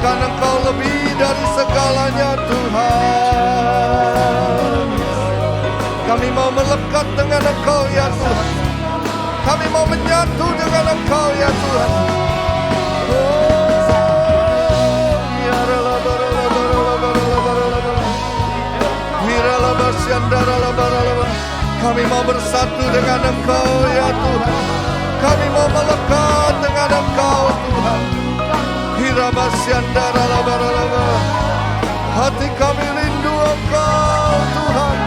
Bahkan Engkau lebih dari segalanya Tuhan. Kami mau melekat dengan Engkau ya Tuhan. Kami mau menyatu dengan Engkau ya Tuhan. Kami mau bersatu dengan Engkau ya Tuhan. Kami mau melekat dengan Engkau Tuhan. Hati kami rindu Engkau Tuhan.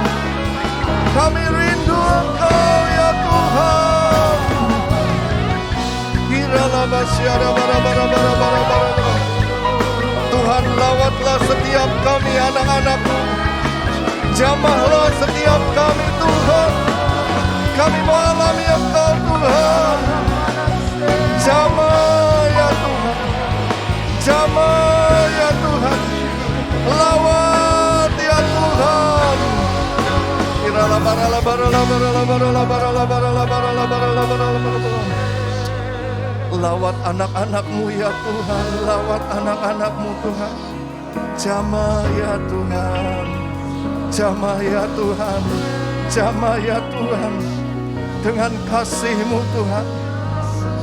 Kami rindu Engkau ya Tuhan. Tuhan, lawatlah setiap kami anak-anak-Mu. Jamahlah setiap kami Tuhan. Kami mau alami Engkau Tuhan. Jamah ya Tuhan. Jamah ya Tuhan. Lawat ya Tuhan. Lawat anak-anak-Mu ya Tuhan. Lawat anak-anak-Mu Tuhan. Jamah ya Tuhan. Jamah ya Tuhan. Jamah ya Tuhan. Dengan kasih-Mu Tuhan.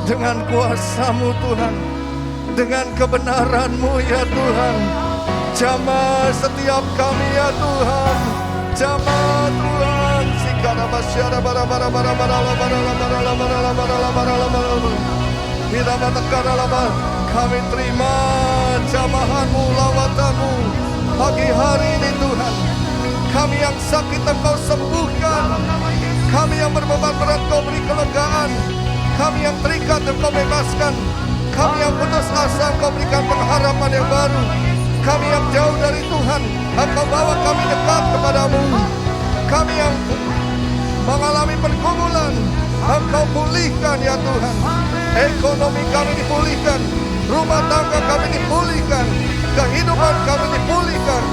Dengan kuasa-Mu Tuhan. Dengan kebenaran-Mu ya Tuhan. Jamah setiap kami ya Tuhan. Jamah Tuhan. Kami terima jamahan-Mu, lawatan-Mu pagi hari ini Tuhan. Kami yang sakit Engkau sembuhkan. Kami yang berbeban berat Engkau beri kelegaan. Kami yang terikat Engkau bebaskan. Kami yang putus asa Engkau berikan pengharapan yang baru. Kami yang jauh dari Tuhan, Engkau bawa kami dekat kepadamu. Kami yang mengalami pergumulan, Engkau pulihkan ya Tuhan. Ekonomi kami dipulihkan, rumah tangga kami dipulihkan, kehidupan kami dipulihkan.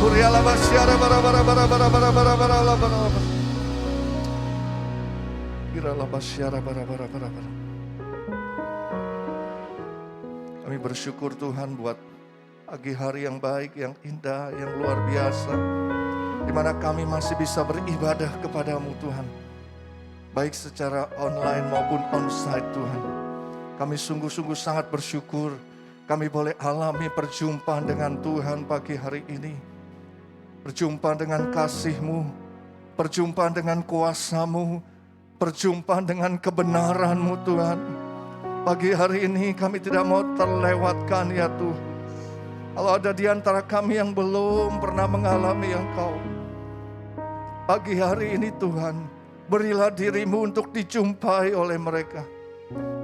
Kuriala basyara bara bara bara bara bara bara bara bara bara. Kirala basyara bara bara bara bara. Kami bersyukur Tuhan buat pagi hari yang baik, yang indah, yang luar biasa, di mana kami masih bisa beribadah kepadamu Tuhan, baik secara online maupun onsite Tuhan. Kami sungguh-sungguh sangat bersyukur kami boleh alami perjumpaan dengan Tuhan pagi hari ini. Perjumpaan dengan kasih-Mu, perjumpaan dengan kuasa-Mu, perjumpaan dengan kebenaran-Mu Tuhan. Pagi hari ini kami tidak mau terlewatkan ya Tuhan. Kalau ada di antara kami yang belum pernah mengalami Engkau, pagi hari ini Tuhan, berilah diri-Mu untuk dijumpai oleh mereka.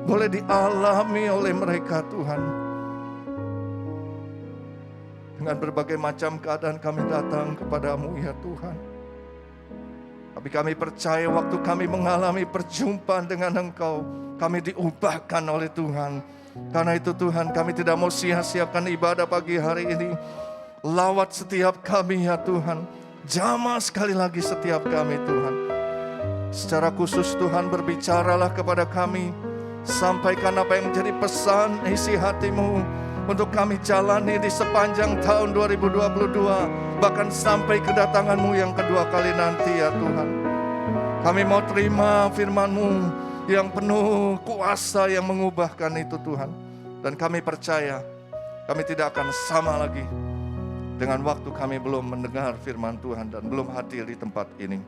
Boleh dialami oleh mereka Tuhan. Dengan berbagai macam keadaan kami datang kepadamu ya Tuhan. Tapi kami percaya waktu kami mengalami perjumpaan dengan Engkau, kami diubahkan oleh Tuhan. Karena itu Tuhan, kami tidak mau sia-siakan ibadah pagi hari ini. Lawat setiap kami ya Tuhan. Jamah sekali lagi setiap kami Tuhan. Secara khusus Tuhan berbicaralah kepada kami. Sampaikan apa yang menjadi pesan isi hati-Mu untuk kami jalani di sepanjang tahun 2022. Bahkan sampai kedatangan-Mu yang kedua kali nanti ya Tuhan. Kami mau terima firman-Mu yang penuh kuasa yang mengubahkan itu Tuhan. Dan kami percaya kami tidak akan sama lagi dengan waktu kami belum mendengar firman Tuhan dan belum hadir di tempat ini.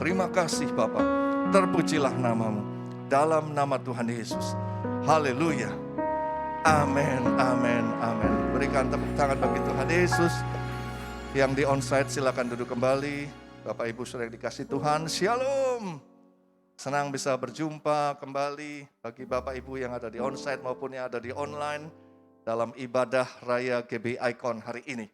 Terima kasih Bapa, terpujilah nama-Mu dalam nama Tuhan Yesus. Haleluya. Amin, amin, amin. Berikan tepuk tangan bagi Tuhan Yesus. Yang di onsite silakan duduk kembali. Bapak Ibu sudah dikasih Tuhan, Shalom. Senang bisa berjumpa kembali bagi Bapak Ibu yang ada di onsite maupun yang ada di online dalam ibadah Raya GB Icon hari ini.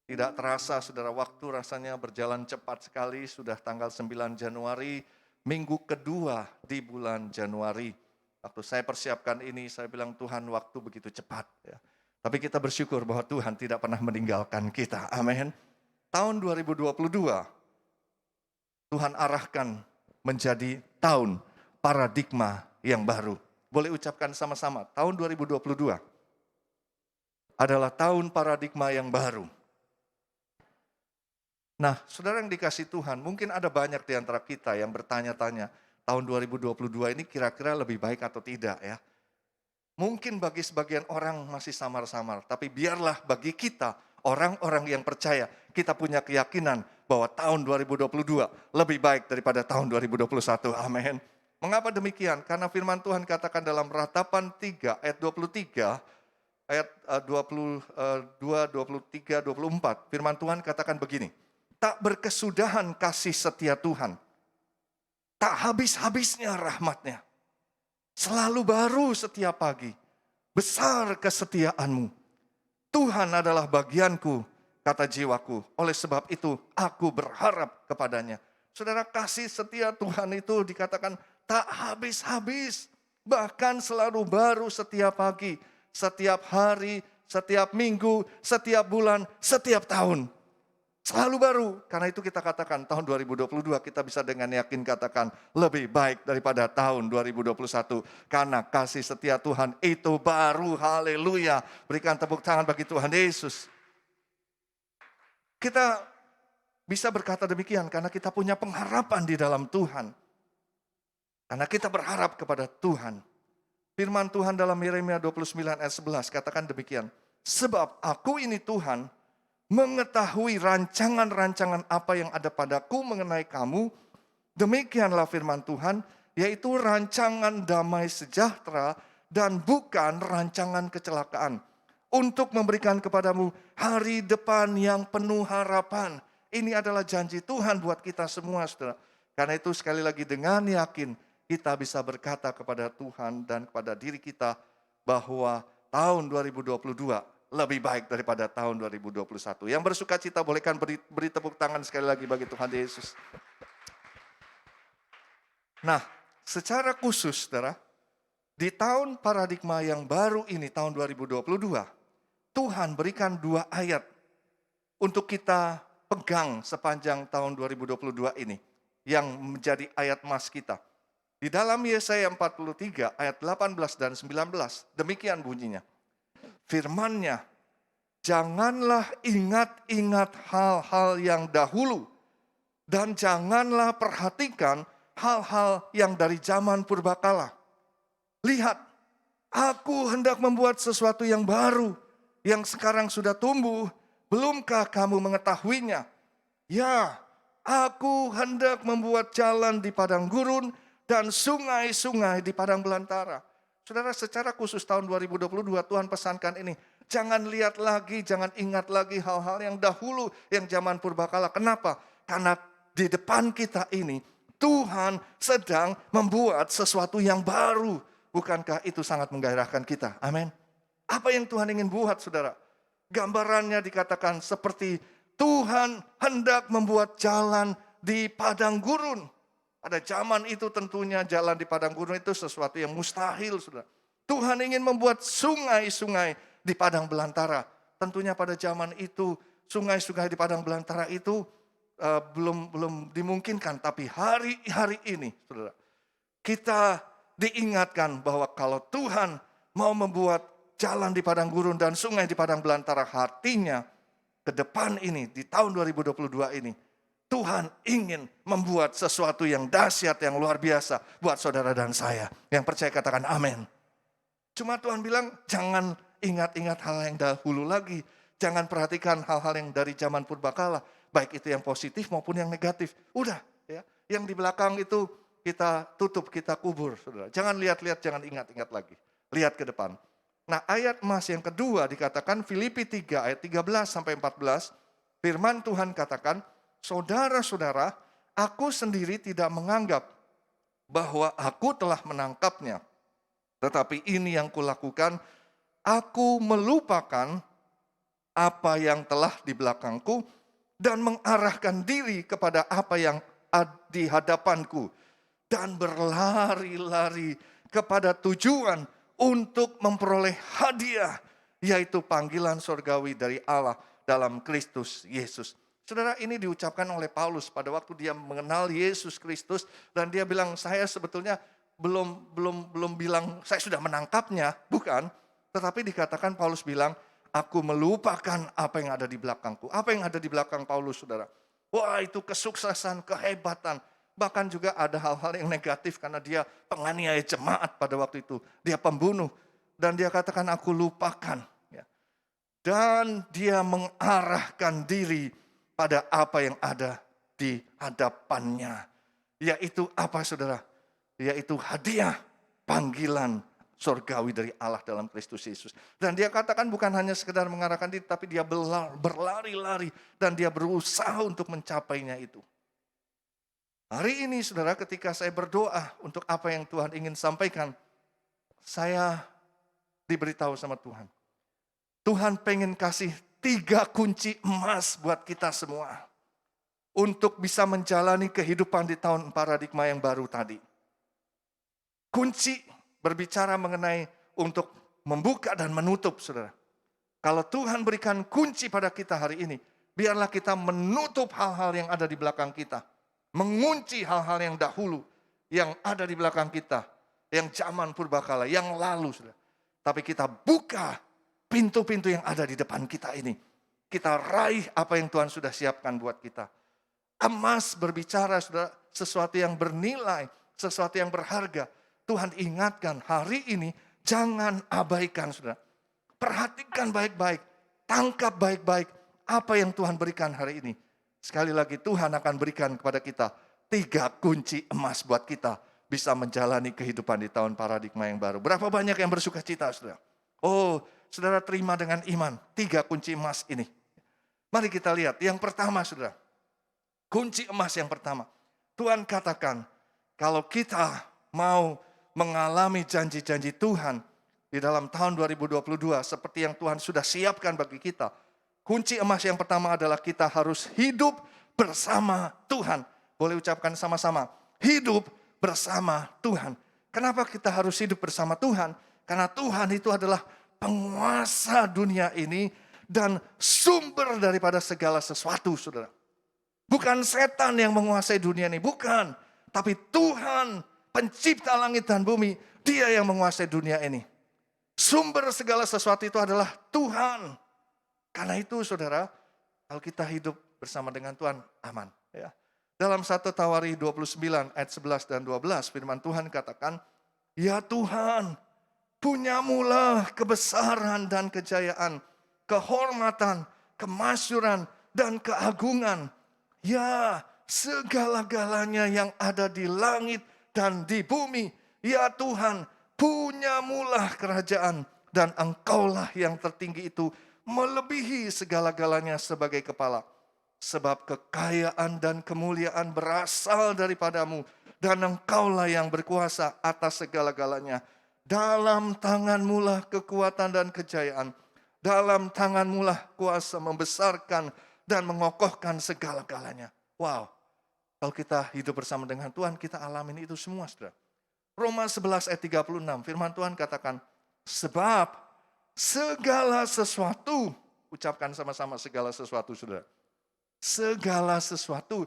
Tidak terasa saudara, waktu rasanya berjalan cepat sekali. Sudah tanggal 9 Januari, minggu kedua di bulan Januari. Waktu saya persiapkan ini, saya bilang Tuhan waktu begitu cepat. Ya. Tapi kita bersyukur bahwa Tuhan tidak pernah meninggalkan kita. Amin. Tahun 2022, Tuhan arahkan menjadi tahun paradigma yang baru. Boleh ucapkan sama-sama, tahun 2022. adalah tahun paradigma yang baru. Nah, saudara yang dikasih Tuhan, mungkin ada banyak di antara kita yang bertanya-tanya, tahun 2022 ini kira-kira lebih baik atau tidak ya? Mungkin bagi sebagian orang masih samar-samar, tapi biarlah bagi kita, orang-orang yang percaya, kita punya keyakinan bahwa tahun 2022 lebih baik daripada tahun 2021. Amin. Mengapa demikian? Karena firman Tuhan katakan dalam Ratapan 3 ayat 23, ayat 22, 23, 24, firman Tuhan katakan begini, tak berkesudahan kasih setia Tuhan, tak habis-habisnya rahmatnya, selalu baru setiap pagi, besar kesetiaanmu. Tuhan adalah bagianku, kata jiwaku. Oleh sebab itu, aku berharap kepadanya. Saudara, kasih setia Tuhan itu dikatakan tak habis-habis. Bahkan selalu baru setiap pagi, setiap hari, setiap minggu, setiap bulan, setiap tahun. Selalu baru, karena itu kita katakan tahun 2022 kita bisa dengan yakin katakan lebih baik daripada tahun 2021. Karena kasih setia Tuhan itu baru, haleluya. Berikan tepuk tangan bagi Tuhan Yesus. Kita bisa berkata demikian karena kita punya pengharapan di dalam Tuhan. Karena kita berharap kepada Tuhan. Firman Tuhan dalam Yeremia 29 ayat 11 katakan demikian. Sebab aku ini Tuhan, mengetahui rancangan-rancangan apa yang ada padaku mengenai kamu, demikianlah firman Tuhan, yaitu rancangan damai sejahtera dan bukan rancangan kecelakaan, untuk memberikan kepadamu hari depan yang penuh harapan. Ini adalah janji Tuhan buat kita semua, saudara. Karena itu sekali lagi dengan yakin kita bisa berkata kepada Tuhan dan kepada diri kita bahwa tahun 2022 lebih baik daripada tahun 2021. Yang bersuka cita bolehkan beri tepuk tangan sekali lagi bagi Tuhan Yesus. Nah, secara khusus saudara, di tahun paradigma yang baru ini, tahun 2022, Tuhan berikan 2 ayat untuk kita pegang sepanjang tahun 2022 ini, yang menjadi ayat emas kita. Di dalam Yesaya 43 ayat 18 dan 19, demikian bunyinya. Firman-Nya, janganlah ingat-ingat hal-hal yang dahulu, dan janganlah perhatikan hal-hal yang dari zaman purbakala. Lihat, aku hendak membuat sesuatu yang baru, yang sekarang sudah tumbuh, belumkah kamu mengetahuinya? Ya, aku hendak membuat jalan di padang gurun, dan sungai-sungai di padang belantara. Saudara, secara khusus tahun 2022 Tuhan pesankan ini. Jangan lihat lagi, jangan ingat lagi hal-hal yang dahulu, yang zaman purbakala. Kenapa? Karena di depan kita ini, Tuhan sedang membuat sesuatu yang baru. Bukankah itu sangat menggairahkan kita? Amin. Apa yang Tuhan ingin buat, saudara? Gambarannya dikatakan seperti Tuhan hendak membuat jalan di padang gurun. Pada zaman itu tentunya jalan di padang gurun itu sesuatu yang mustahil, saudara. Tuhan ingin membuat sungai-sungai di padang belantara. Tentunya pada zaman itu sungai-sungai di padang belantara itu belum dimungkinkan. Tapi hari ini, saudara, kita diingatkan bahwa kalau Tuhan mau membuat jalan di padang gurun dan sungai di padang belantara, artinya ke depan ini, di tahun 2022 ini, Tuhan ingin membuat sesuatu yang dahsyat, yang luar biasa buat saudara dan saya. Yang percaya katakan amin. Cuma Tuhan bilang jangan ingat-ingat hal yang dahulu lagi. Jangan perhatikan hal-hal yang dari zaman purbakala. Baik itu yang positif maupun yang negatif. Udah ya. Yang di belakang itu kita tutup, kita kubur, saudara. Jangan lihat-lihat, jangan ingat-ingat lagi. Lihat ke depan. Nah, ayat emas yang kedua dikatakan Filipi 3 ayat 13 sampai 14. Firman Tuhan katakan, saudara-saudara, aku sendiri tidak menganggap bahwa aku telah menangkapnya. Tetapi ini yang kulakukan, aku melupakan apa yang telah di belakangku dan mengarahkan diri kepada apa yang di hadapanku. Dan berlari-lari kepada tujuan untuk memperoleh hadiah, yaitu panggilan surgawi dari Allah dalam Kristus Yesus. Saudara, ini diucapkan oleh Paulus pada waktu dia mengenal Yesus Kristus dan dia bilang, saya sebetulnya belum bilang saya sudah menangkapnya, bukan. Tetapi dikatakan Paulus bilang, aku melupakan apa yang ada di belakangku. Apa yang ada di belakang Paulus, saudara? Wah, itu kesuksesan, kehebatan. Bahkan juga ada hal-hal yang negatif karena dia penganiaya jemaat pada waktu itu. Dia pembunuh. Dan dia katakan, aku lupakan. Ya. Dan dia mengarahkan diri pada apa yang ada di hadapannya. Yaitu apa, saudara? Yaitu hadiah panggilan surgawi dari Allah dalam Kristus Yesus. Dan dia katakan bukan hanya sekedar mengarahkan diri, tapi dia berlari-lari dan dia berusaha untuk mencapainya itu. Hari ini, saudara, ketika saya berdoa untuk apa yang Tuhan ingin sampaikan, saya diberitahu sama Tuhan. Tuhan pengen kasih 3 kunci emas buat kita semua. Untuk bisa menjalani kehidupan di tahun paradigma yang baru tadi. Kunci berbicara mengenai untuk membuka dan menutup, saudara. Kalau Tuhan berikan kunci pada kita hari ini, biarlah kita menutup hal-hal yang ada di belakang kita. Mengunci hal-hal yang dahulu, yang ada di belakang kita. Yang zaman purbakala, yang lalu, saudara. Tapi kita buka pintu-pintu yang ada di depan kita ini. Kita raih apa yang Tuhan sudah siapkan buat kita. Emas berbicara, saudara, sesuatu yang bernilai, sesuatu yang berharga. Tuhan ingatkan hari ini jangan abaikan, saudara. Perhatikan baik-baik, tangkap baik-baik apa yang Tuhan berikan hari ini. Sekali lagi Tuhan akan berikan kepada kita 3 kunci emas buat kita bisa menjalani kehidupan di tahun paradigma yang baru. Berapa banyak yang bersuka cita, saudara? Oh, saudara terima dengan iman 3 kunci emas ini. Mari kita lihat yang pertama, saudara. Kunci emas yang pertama. Tuhan katakan, kalau kita mau mengalami janji-janji Tuhan di dalam tahun 2022 seperti yang Tuhan sudah siapkan bagi kita. Kunci emas yang pertama adalah kita harus hidup bersama Tuhan. Boleh ucapkan sama-sama, hidup bersama Tuhan. Kenapa kita harus hidup bersama Tuhan? Karena Tuhan itu adalah penguasa dunia ini dan sumber daripada segala sesuatu, saudara. Bukan setan yang menguasai dunia ini, bukan. Tapi Tuhan, pencipta langit dan bumi, Dia yang menguasai dunia ini. Sumber segala sesuatu itu adalah Tuhan. Karena itu, saudara, kalau kita hidup bersama dengan Tuhan, aman. Ya. Dalam 1 Tawarikh 29 ayat 11 dan 12, firman Tuhan katakan, ya Tuhan, punyamulah kebesaran dan kejayaan, kehormatan, kemasyuran, dan keagungan. Ya, segala-galanya yang ada di langit dan di bumi. Ya Tuhan, punyamulah kerajaan dan Engkaulah yang tertinggi itu melebihi segala-galanya sebagai kepala. Sebab kekayaan dan kemuliaan berasal daripadamu dan Engkaulah yang berkuasa atas segala-galanya. Dalam tanganmulah kekuatan dan kejayaan. Dalam tanganmulah kuasa membesarkan dan mengokohkan segala-galanya. Wow, kalau kita hidup bersama dengan Tuhan, kita alamin itu semua, saudara. Roma 11 ayat 36, firman Tuhan katakan, sebab segala sesuatu, ucapkan sama-sama segala sesuatu, saudara. Segala sesuatu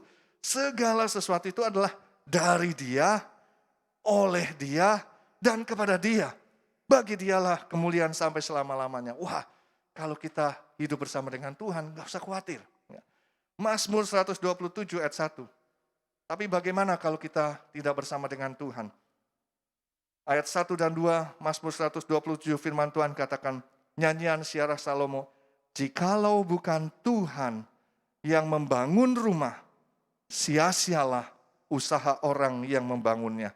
itu adalah dari Dia, oleh Dia, dan kepada Dia. Bagi Dialah kemuliaan sampai selama-lamanya. Wah, kalau kita hidup bersama dengan Tuhan, gak usah khawatir. Mazmur 127 ayat 1. Tapi bagaimana kalau kita tidak bersama dengan Tuhan? Ayat 1 dan 2, Mazmur 127 firman Tuhan katakan, nyanyian Syiarah Salomo, jikalau bukan Tuhan yang membangun rumah, sia-sialah usaha orang yang membangunnya.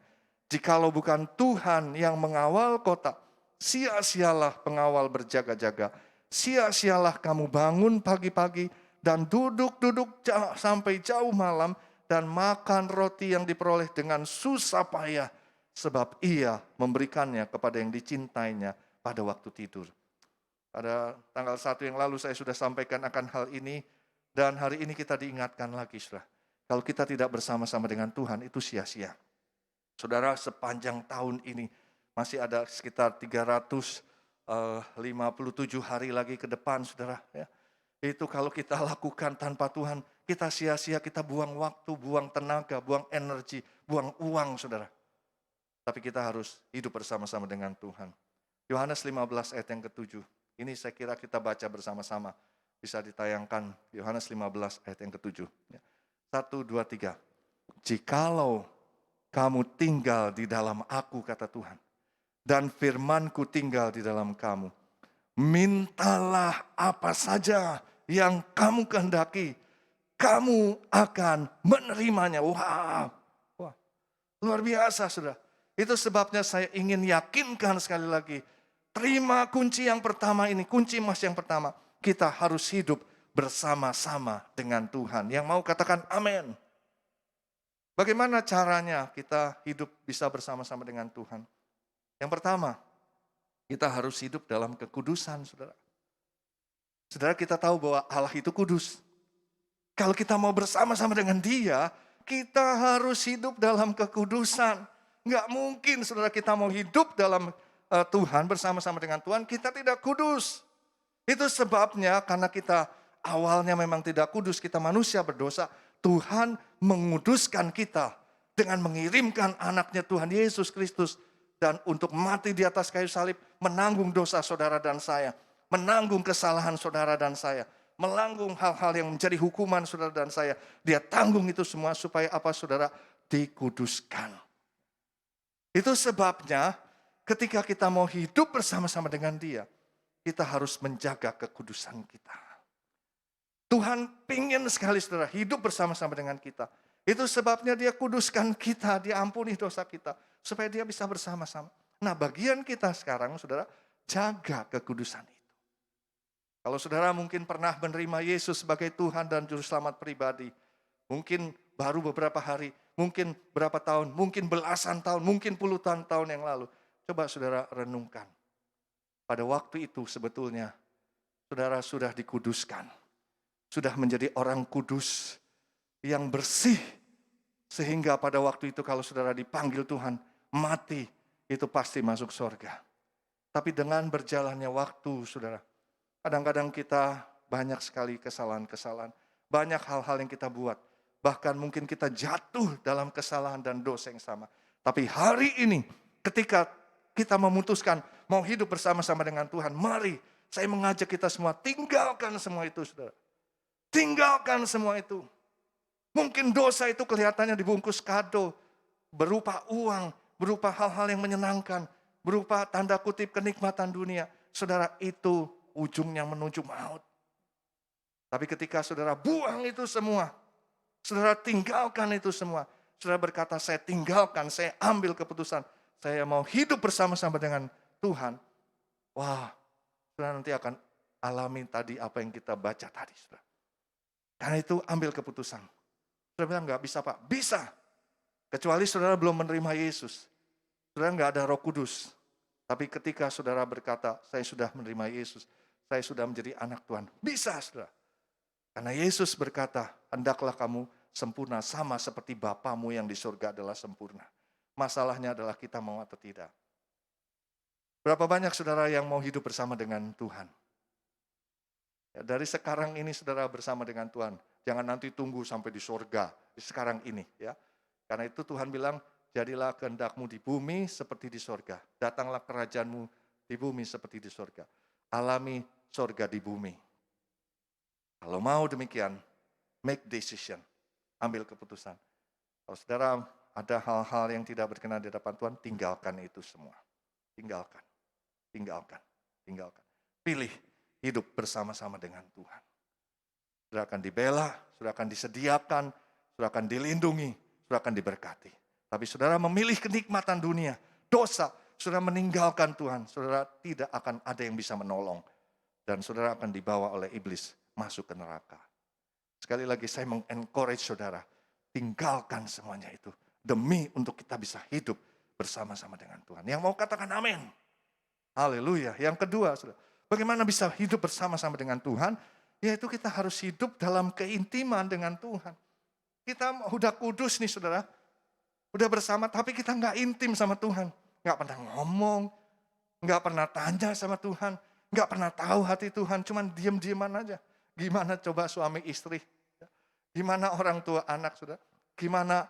Jikalau bukan Tuhan yang mengawal kota, sia-sialah pengawal berjaga-jaga. Sia-sialah kamu bangun pagi-pagi dan duduk-duduk sampai jauh malam dan makan roti yang diperoleh dengan susah payah. Sebab Ia memberikannya kepada yang dicintainya pada waktu tidur. Pada tanggal 1 yang lalu saya sudah sampaikan akan hal ini. Dan hari ini kita diingatkan lagi, saudara. Kalau kita tidak bersama-sama dengan Tuhan, itu sia-sia. Saudara, sepanjang tahun ini masih ada sekitar 357 hari lagi ke depan, saudara. Ya. Itu kalau kita lakukan tanpa Tuhan, kita sia-sia, kita buang waktu, buang tenaga, buang energi, buang uang, saudara. Tapi kita harus hidup bersama-sama dengan Tuhan. Yohanes 15 ayat yang ke-7. Ini saya kira kita baca bersama-sama. Bisa ditayangkan Yohanes 15 ayat yang ke-7. 1, 2, 3. Jikalau kamu tinggal di dalam aku, kata Tuhan, dan firman-Ku tinggal di dalam kamu, mintalah apa saja yang kamu kehendaki, kamu akan menerimanya. Wow, wah, luar biasa, saudara. Itu sebabnya saya ingin yakinkan sekali lagi, terima kunci yang pertama ini, kunci emas yang pertama. Kita harus hidup bersama-sama dengan Tuhan. Yang mau katakan amin. Bagaimana caranya kita hidup bisa bersama-sama dengan Tuhan? Yang pertama, kita harus hidup dalam kekudusan, saudara. Saudara, kita tahu bahwa Allah itu kudus. Kalau kita mau bersama-sama dengan Dia, kita harus hidup dalam kekudusan. Nggak mungkin, saudara, kita mau hidup dalam Tuhan, bersama-sama dengan Tuhan, kita tidak kudus. Itu sebabnya karena kita awalnya memang tidak kudus, kita manusia berdosa, Tuhan menguduskan kita dengan mengirimkan anaknya Tuhan Yesus Kristus. Dan untuk mati di atas kayu salib, menanggung dosa saudara dan saya. Menanggung kesalahan saudara dan saya. Menanggung hal-hal yang menjadi hukuman saudara dan saya. Dia tanggung itu semua supaya apa, saudara? Dikuduskan. Itu sebabnya ketika kita mau hidup bersama-sama dengan Dia, kita harus menjaga kekudusan kita. Tuhan pingin sekali, saudara, hidup bersama-sama dengan kita. Itu sebabnya Dia kuduskan kita, Dia ampuni dosa kita, supaya Dia bisa bersama-sama. Nah, bagian kita sekarang, saudara, jaga kekudusan itu. Kalau saudara mungkin pernah menerima Yesus sebagai Tuhan dan Juru Selamat pribadi, mungkin baru beberapa hari, mungkin berapa tahun, mungkin belasan tahun, mungkin puluhan tahun yang lalu. Coba saudara renungkan. Pada waktu itu sebetulnya saudara sudah dikuduskan. Sudah menjadi orang kudus yang bersih. Sehingga pada waktu itu kalau saudara dipanggil Tuhan, mati itu pasti masuk surga. Tapi dengan berjalannya waktu, saudara, kadang-kadang kita banyak sekali kesalahan-kesalahan. Banyak hal-hal yang kita buat. Bahkan mungkin kita jatuh dalam kesalahan dan dosa yang sama. Tapi hari ini ketika kita memutuskan mau hidup bersama-sama dengan Tuhan, mari saya mengajak kita semua, tinggalkan semua itu, saudara. Tinggalkan semua itu. Mungkin dosa itu kelihatannya dibungkus kado, berupa uang, berupa hal-hal yang menyenangkan, berupa tanda kutip kenikmatan dunia. Saudara, itu ujungnya menuju maut. Tapi ketika saudara buang itu semua, saudara tinggalkan itu semua, saudara berkata, saya tinggalkan, saya ambil keputusan, saya mau hidup bersama-sama dengan Tuhan. Wah, saudara nanti akan alami tadi apa yang kita baca tadi, saudara. Karena itu ambil keputusan. Saudara bilang, enggak bisa Pak. Bisa. Kecuali saudara belum menerima Yesus. Saudara enggak ada Roh Kudus. Tapi ketika saudara berkata, saya sudah menerima Yesus, saya sudah menjadi anak Tuhan. Bisa, saudara. Karena Yesus berkata, hendaklah kamu sempurna sama seperti Bapamu yang di surga adalah sempurna. Masalahnya adalah kita mau atau tidak. Berapa banyak saudara yang mau hidup bersama dengan Tuhan? Ya, dari sekarang ini saudara bersama dengan Tuhan. Jangan nanti tunggu sampai di surga, sekarang ini. Ya. Karena itu Tuhan bilang, jadilah kehendakmu di bumi seperti di surga. Datanglah kerajaanmu di bumi seperti di surga. Alami surga di bumi. Kalau mau demikian, make decision. Ambil keputusan. Kalau saudara ada hal-hal yang tidak berkenan di hadapan Tuhan, tinggalkan itu semua. Tinggalkan. Tinggalkan. Tinggalkan. Pilih hidup bersama-sama dengan Tuhan. Saudara akan dibela, saudara akan disediakan, saudara akan dilindungi, saudara akan diberkati. Tapi saudara memilih kenikmatan dunia, dosa, saudara meninggalkan Tuhan, saudara tidak akan ada yang bisa menolong. Dan saudara akan dibawa oleh iblis masuk ke neraka. Sekali lagi saya mengencourage saudara, tinggalkan semuanya itu. Demi untuk kita bisa hidup bersama-sama dengan Tuhan. Yang mau katakan amin. Haleluya. Yang kedua, saudara, bagaimana bisa hidup bersama-sama dengan Tuhan? Yaitu kita harus hidup dalam keintiman dengan Tuhan. Kita udah kudus nih saudara. Udah bersama tapi kita gak intim sama Tuhan. Gak pernah ngomong. Gak pernah tanya sama Tuhan. Gak pernah tahu hati Tuhan. Cuman diem-dieman aja. Gimana coba suami istri. Gimana orang tua anak saudara. Gimana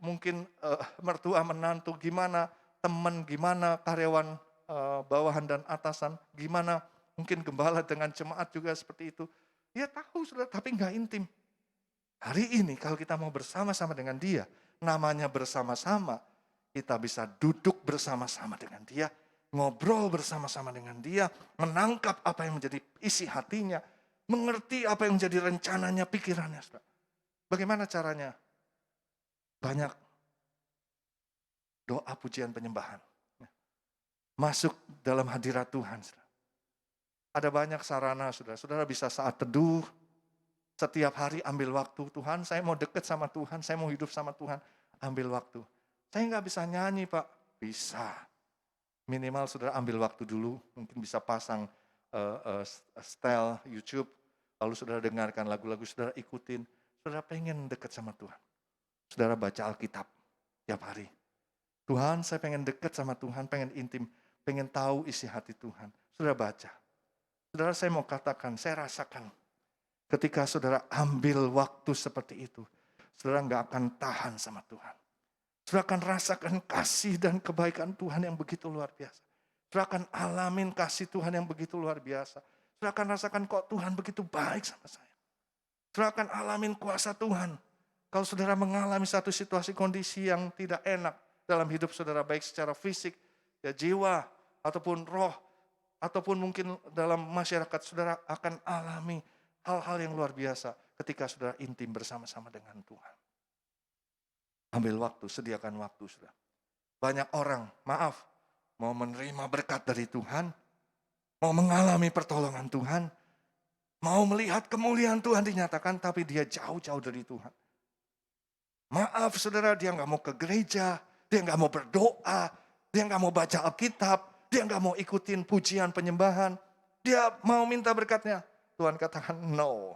mungkin mertua menantu. Gimana teman. Gimana karyawan bawahan dan atasan. Gimana Mungkin gembala dengan jemaat juga seperti itu. Dia tahu saudara, tapi nggak intim. Hari ini kalau kita mau bersama-sama dengan dia, namanya bersama-sama, kita bisa duduk bersama-sama dengan dia, ngobrol bersama-sama dengan dia, menangkap apa yang menjadi isi hatinya, mengerti apa yang menjadi rencananya, pikirannya. Saudara. Bagaimana caranya? Banyak doa pujian penyembahan. Masuk dalam hadirat Tuhan. Saudara. Ada banyak sarana, saudara. Saudara bisa saat teduh, setiap hari ambil waktu. Tuhan, saya mau dekat sama Tuhan, saya mau hidup sama Tuhan. Ambil waktu. Saya nggak bisa nyanyi, Pak. Bisa. Minimal saudara ambil waktu dulu. Mungkin bisa pasang style YouTube. Lalu saudara dengarkan lagu-lagu, saudara ikutin. Saudara pengen dekat sama Tuhan. Saudara baca Alkitab tiap hari. Tuhan, saya pengen dekat sama Tuhan, pengen intim, pengen tahu isi hati Tuhan. Saudara baca. Saudara, saya mau katakan, saya rasakan ketika saudara ambil waktu seperti itu, saudara nggak akan tahan sama Tuhan. Saudara akan rasakan kasih dan kebaikan Tuhan yang begitu luar biasa. Saudara akan alamin kasih Tuhan yang begitu luar biasa. Saudara akan rasakan kok Tuhan begitu baik sama saya. Saudara akan alamin kuasa Tuhan. Kalau saudara mengalami satu situasi kondisi yang tidak enak dalam hidup saudara, baik secara fisik, ya jiwa, ataupun roh, ataupun mungkin dalam masyarakat, saudara akan alami hal-hal yang luar biasa ketika saudara intim bersama-sama dengan Tuhan. Ambil waktu, sediakan waktu, saudara. Banyak orang, maaf, mau menerima berkat dari Tuhan, mau mengalami pertolongan Tuhan, mau melihat kemuliaan Tuhan dinyatakan, tapi dia jauh-jauh dari Tuhan. Maaf saudara, dia nggak mau ke gereja, dia nggak mau berdoa, dia nggak mau baca Alkitab, dia nggak mau ikutin pujian penyembahan, dia mau minta berkatnya. Tuhan katakan no,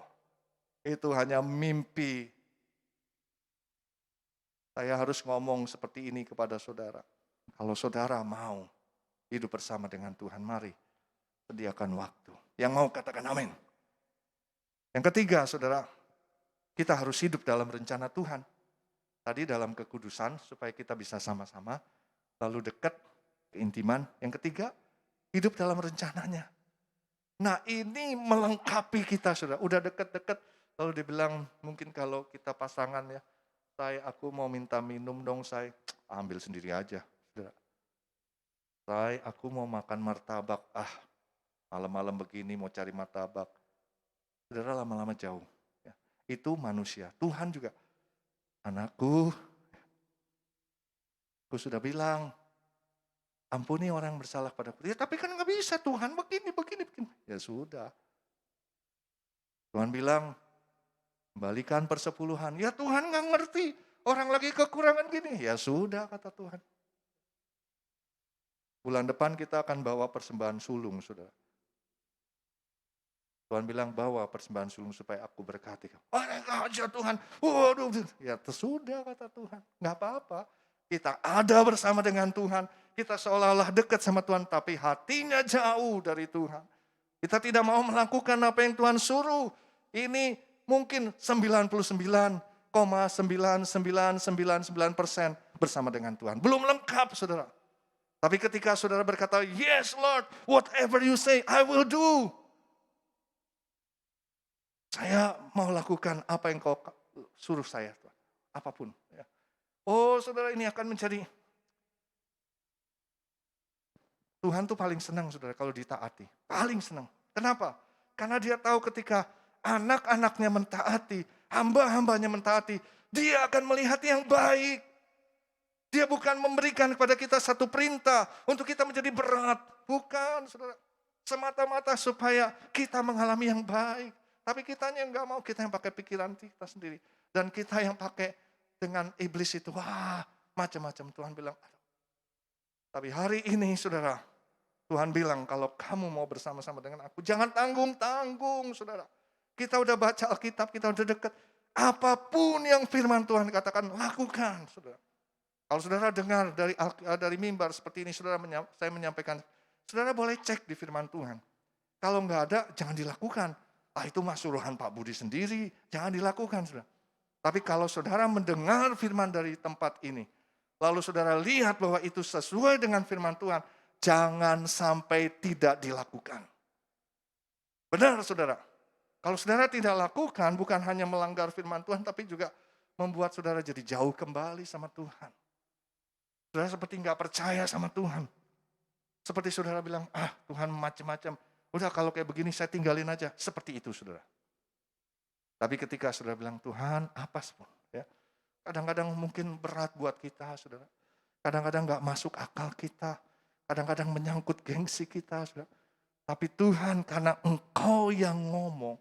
itu hanya mimpi. Saya harus ngomong seperti ini kepada saudara. Kalau saudara mau hidup bersama dengan Tuhan, mari sediakan waktu. Yang mau katakan amin. Yang ketiga saudara, kita harus hidup dalam rencana Tuhan. Tadi dalam kekudusan supaya kita bisa sama-sama, lalu dekat, keintiman. Yang ketiga, hidup dalam rencananya. Nah ini melengkapi kita saudara, udah dekat-dekat, lalu dibilang mungkin kalau kita pasangan ya, aku mau minta minum dong ambil sendiri aja. Saudara. Aku mau makan martabak, malam-malam begini mau cari martabak. Saudara lama-lama jauh. Ya. Itu manusia, Tuhan juga. Anakku, aku sudah bilang, ampuni orang yang bersalah padaku. Ya tapi kan nggak bisa Tuhan, begini. Ya sudah. Tuhan bilang, kembalikan persepuluhan. Ya Tuhan nggak ngerti, orang lagi kekurangan gini. Ya sudah kata Tuhan. Bulan depan kita akan bawa persembahan sulung, saudara. Tuhan bilang bawa persembahan sulung supaya aku berkati. Aja Tuhan. Waduh. Ya sudah kata Tuhan. Nggak apa-apa. Kita ada bersama dengan Tuhan. Kita seolah-olah dekat sama Tuhan. Tapi hatinya jauh dari Tuhan. Kita tidak mau melakukan apa yang Tuhan suruh. Ini mungkin 99,99999% bersama dengan Tuhan. Belum lengkap saudara. Tapi ketika saudara berkata, yes Lord, whatever you say, I will do. Saya mau lakukan apa yang kau suruh saya, Tuhan. Apapun. Ya. Oh saudara, ini akan menjadi, Tuhan tuh paling senang saudara kalau ditaati. Paling senang. Kenapa? Karena dia tahu ketika anak-anaknya mentaati, hamba-hambanya mentaati, dia akan melihat yang baik. Dia bukan memberikan kepada kita satu perintah untuk kita menjadi berat. Bukan saudara. Semata-mata supaya kita mengalami yang baik. Tapi kitanya yang nggak mau, kita yang pakai pikiran kita sendiri. Dan kita yang pakai dengan iblis itu, macam-macam. Tuhan bilang, tapi hari ini saudara, Tuhan bilang kalau kamu mau bersama-sama dengan aku, jangan tanggung-tanggung saudara. Kita udah baca Alkitab, kita udah dekat. Apapun yang firman Tuhan katakan, lakukan saudara. Kalau saudara dengar dari mimbar seperti ini, saya menyampaikan, saudara boleh cek di firman Tuhan. Kalau nggak ada, jangan dilakukan. Itu mah suruhan Pak Budi sendiri, jangan dilakukan saudara. Tapi kalau saudara mendengar firman dari tempat ini, lalu saudara lihat bahwa itu sesuai dengan firman Tuhan, jangan sampai tidak dilakukan. Benar saudara. Kalau saudara tidak lakukan, bukan hanya melanggar firman Tuhan, tapi juga membuat saudara jadi jauh kembali sama Tuhan. Saudara seperti nggak percaya sama Tuhan. Seperti saudara bilang, Tuhan macam-macam. Udah kalau kayak begini saya tinggalin aja. Seperti itu saudara. Tapi ketika saudara bilang, Tuhan apa pun. Ya, kadang-kadang mungkin berat buat kita saudara. Kadang-kadang nggak masuk akal kita. Kadang-kadang menyangkut gengsi kita saudara. Tapi Tuhan, karena Engkau yang ngomong,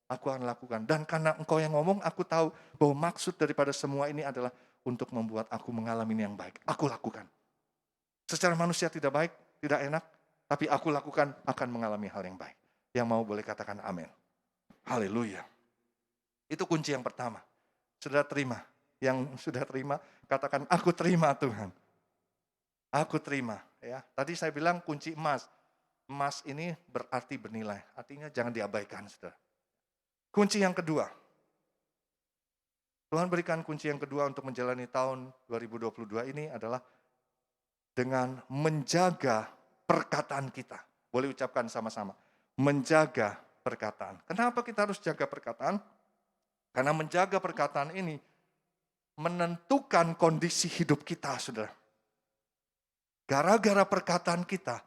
aku akan lakukan. Dan karena Engkau yang ngomong, aku tahu bahwa maksud daripada semua ini adalah untuk membuat aku mengalami yang baik. Aku lakukan. Secara manusia tidak baik, tidak enak, tapi aku lakukan akan mengalami hal yang baik. Yang mau boleh katakan amin. Haleluya. Itu kunci yang pertama. Sudah terima. Yang sudah terima, katakan aku terima Tuhan. Aku terima. Ya. Tadi saya bilang kunci emas. Emas ini berarti bernilai. Artinya jangan diabaikan, saudara. Kunci yang kedua. Tuhan berikan kunci yang kedua untuk menjalani tahun 2022 ini adalah dengan menjaga perkataan kita. Boleh ucapkan sama-sama. Menjaga perkataan. Kenapa kita harus jaga perkataan? Karena menjaga perkataan ini menentukan kondisi hidup kita, saudara. Gara-gara perkataan kita,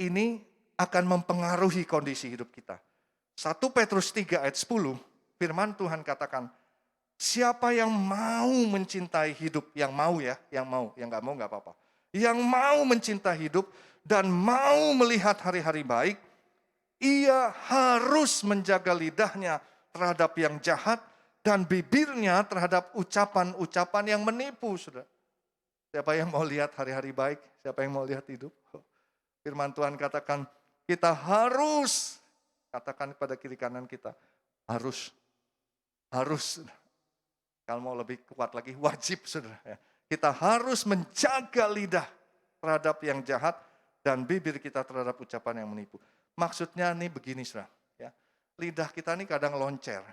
ini akan mempengaruhi kondisi hidup kita. 1 Petrus 3 ayat 10, firman Tuhan katakan, siapa yang mau mencintai hidup, yang mau ya, yang gak mau gak apa-apa. Yang mau mencintai hidup dan mau melihat hari-hari baik, ia harus menjaga lidahnya terhadap yang jahat dan bibirnya terhadap ucapan-ucapan yang menipu. Saudara. Siapa yang mau lihat hari-hari baik? Siapa yang mau lihat hidup? Firman Tuhan katakan, kita harus, katakan pada kiri kanan kita, harus. Kalau mau lebih kuat lagi, wajib saudara. Kita harus menjaga lidah terhadap yang jahat dan bibir kita terhadap ucapan yang menipu. Maksudnya nih begini saudara. Ya. Lidah kita nih kadang loncer.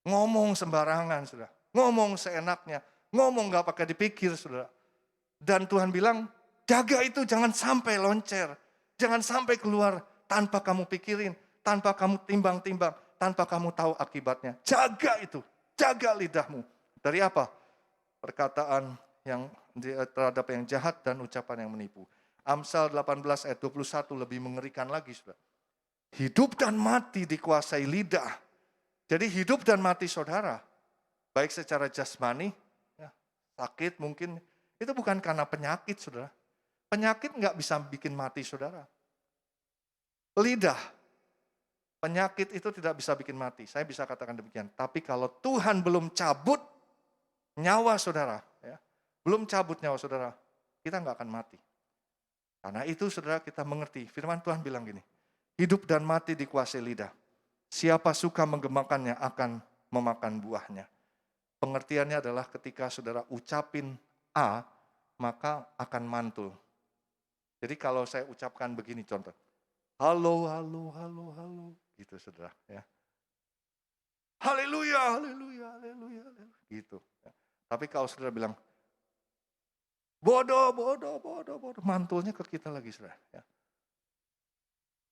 Ngomong sembarangan saudara. Ngomong seenaknya. Ngomong gak pakai dipikir saudara. Dan Tuhan bilang, jaga itu jangan sampai loncer. Jangan sampai keluar tanpa kamu pikirin. Tanpa kamu timbang-timbang. Tanpa kamu tahu akibatnya. Jaga itu. Jaga lidahmu. Dari apa? Perkataan yang terhadap yang jahat dan ucapan yang menipu. Amsal 18 ayat 21 lebih mengerikan lagi. Saudara. Hidup dan mati dikuasai lidah. Jadi hidup dan mati saudara. Baik secara jasmani, ya, sakit mungkin. Itu bukan karena penyakit saudara. Penyakit nggak bisa bikin mati saudara. Lidah. Penyakit itu tidak bisa bikin mati. Saya bisa katakan demikian. Tapi kalau Tuhan belum cabut nyawa saudara, ya, belum cabut nyawa saudara, kita nggak akan mati. Karena itu saudara kita mengerti. Firman Tuhan bilang gini, hidup dan mati dikuasai lidah. Siapa suka menggemakannya akan memakan buahnya. Pengertiannya adalah ketika saudara ucapin A, maka akan mantul. Jadi kalau saya ucapkan begini contoh. Halo, halo, halo, halo. Gitu saudara. Ya. Haleluya, haleluya, haleluya. Gitu. Ya. Tapi kalau saudara bilang, bodoh, bodoh, bodoh, bodoh. Mantulnya ke kita lagi saudara. Ya.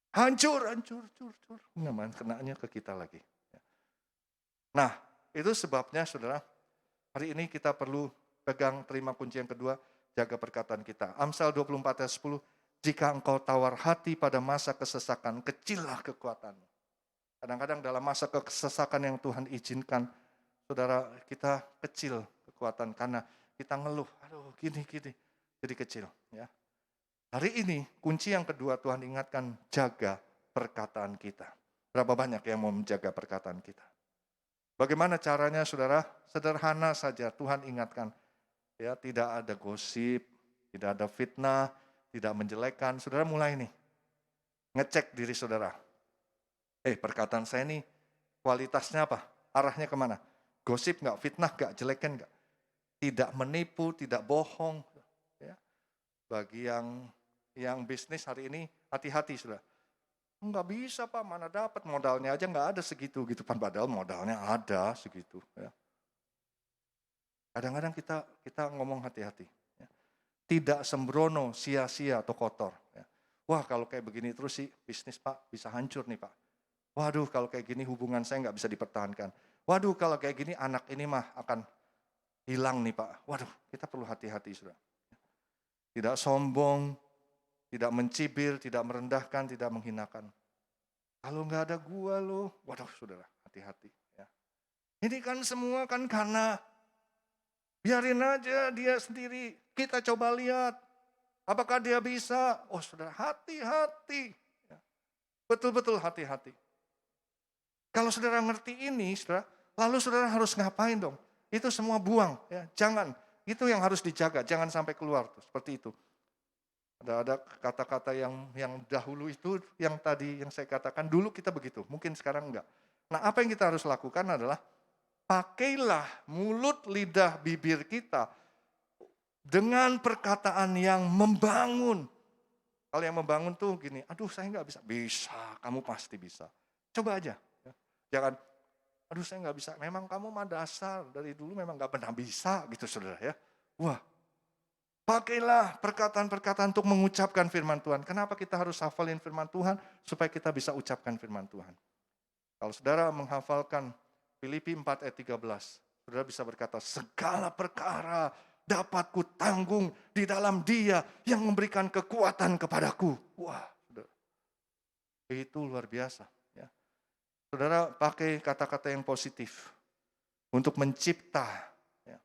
Hancur, hancur, hancur, hancur. Kenanya ke kita lagi. Ya. Nah, itu sebabnya saudara, hari ini kita perlu pegang terima kunci yang kedua, jaga perkataan kita. Amsal 24 ayat 10, jika engkau tawar hati pada masa kesesakan, kecillah kekuatanmu. Kadang-kadang dalam masa kesesakan yang Tuhan izinkan, saudara kita kecil kekuatan karena kita ngeluh, aduh gini, jadi kecil. Ya. Hari ini kunci yang kedua Tuhan ingatkan, jaga perkataan kita. Berapa banyak yang mau menjaga perkataan kita? Bagaimana caranya saudara? Sederhana saja Tuhan ingatkan. Ya, tidak ada gosip, tidak ada fitnah, tidak menjelekkan. Saudara mulai nih, ngecek diri saudara. Perkataan saya nih kualitasnya apa? Arahnya kemana? Gosip nggak, fitnah nggak, jelekan nggak? Tidak menipu, tidak bohong. Ya. Bagi yang bisnis hari ini, hati-hati saudara. Nggak bisa Pak, mana dapat modalnya aja nggak ada segitu gitu. Padahal modalnya ada segitu. Ya. Kadang-kadang kita ngomong hati-hati. Ya. Tidak sembrono, sia-sia atau kotor. Ya. Wah kalau kayak begini terus sih bisnis Pak bisa hancur nih Pak. Waduh, kalau kayak gini hubungan saya nggak bisa dipertahankan. Waduh, kalau kayak gini anak ini mah akan hilang nih Pak. Waduh, kita perlu hati-hati Saudara. Tidak sombong, tidak mencibir, tidak merendahkan, tidak menghinakan. Kalau nggak ada gua loh, waduh Saudara, hati-hati. Ya. Ini kan semua kan karena biarin aja dia sendiri. Kita coba lihat, apakah dia bisa? Oh Saudara, hati-hati. Ya. Betul-betul hati-hati. Kalau Saudara ngerti ini, Saudara, lalu Saudara harus ngapain dong? Itu semua buang, ya. Jangan. Itu yang harus dijaga, jangan sampai keluar tuh, seperti itu. Ada kata-kata yang dahulu itu, yang tadi yang saya katakan, dulu kita begitu, mungkin sekarang enggak. Nah, apa yang kita harus lakukan adalah pakailah mulut, lidah, bibir kita dengan perkataan yang membangun. Kalau yang membangun tuh gini, aduh saya nggak bisa. Bisa, kamu pasti bisa. Coba aja. Jangan, aduh saya nggak bisa. Memang kamu mah dasar, dari dulu memang nggak pernah bisa gitu Saudara ya. Wah, pakailah perkataan-perkataan untuk mengucapkan firman Tuhan. Kenapa kita harus hafalin firman Tuhan? Supaya kita bisa ucapkan firman Tuhan. Kalau Saudara menghafalkan Filipi 4 ayat 13, Saudara bisa berkata, segala perkara dapat kutanggung di dalam Dia yang memberikan kekuatan kepadaku. Wah, Saudara, itu luar biasa. Ya. Saudara pakai kata-kata yang positif untuk mencipta. Ya.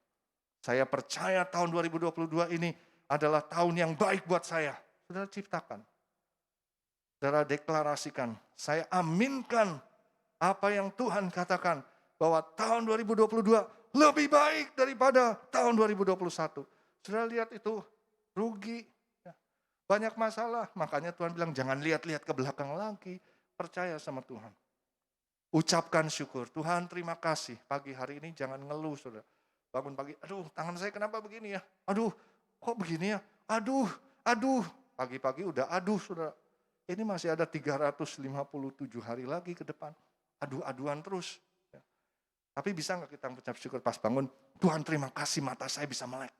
Saya percaya tahun 2022 ini adalah tahun yang baik buat saya. Saudara ciptakan. Saudara deklarasikan, saya aminkan apa yang Tuhan katakan bahwa tahun 2022 lebih baik daripada tahun 2021. Saudara lihat itu rugi. Ya. Banyak masalah, makanya Tuhan bilang jangan lihat-lihat ke belakang lagi. Percaya sama Tuhan. Ucapkan syukur. Tuhan terima kasih. Pagi hari ini jangan ngeluh Saudara. Bangun pagi, aduh tangan saya kenapa begini ya? Aduh kok begini ya? Aduh. Pagi-pagi udah aduh Saudara. Ini masih ada 357 hari lagi ke depan. Aduh-aduan terus. Ya. Tapi bisa nggak kita mengucap syukur pas bangun? Tuhan terima kasih mata saya bisa melek.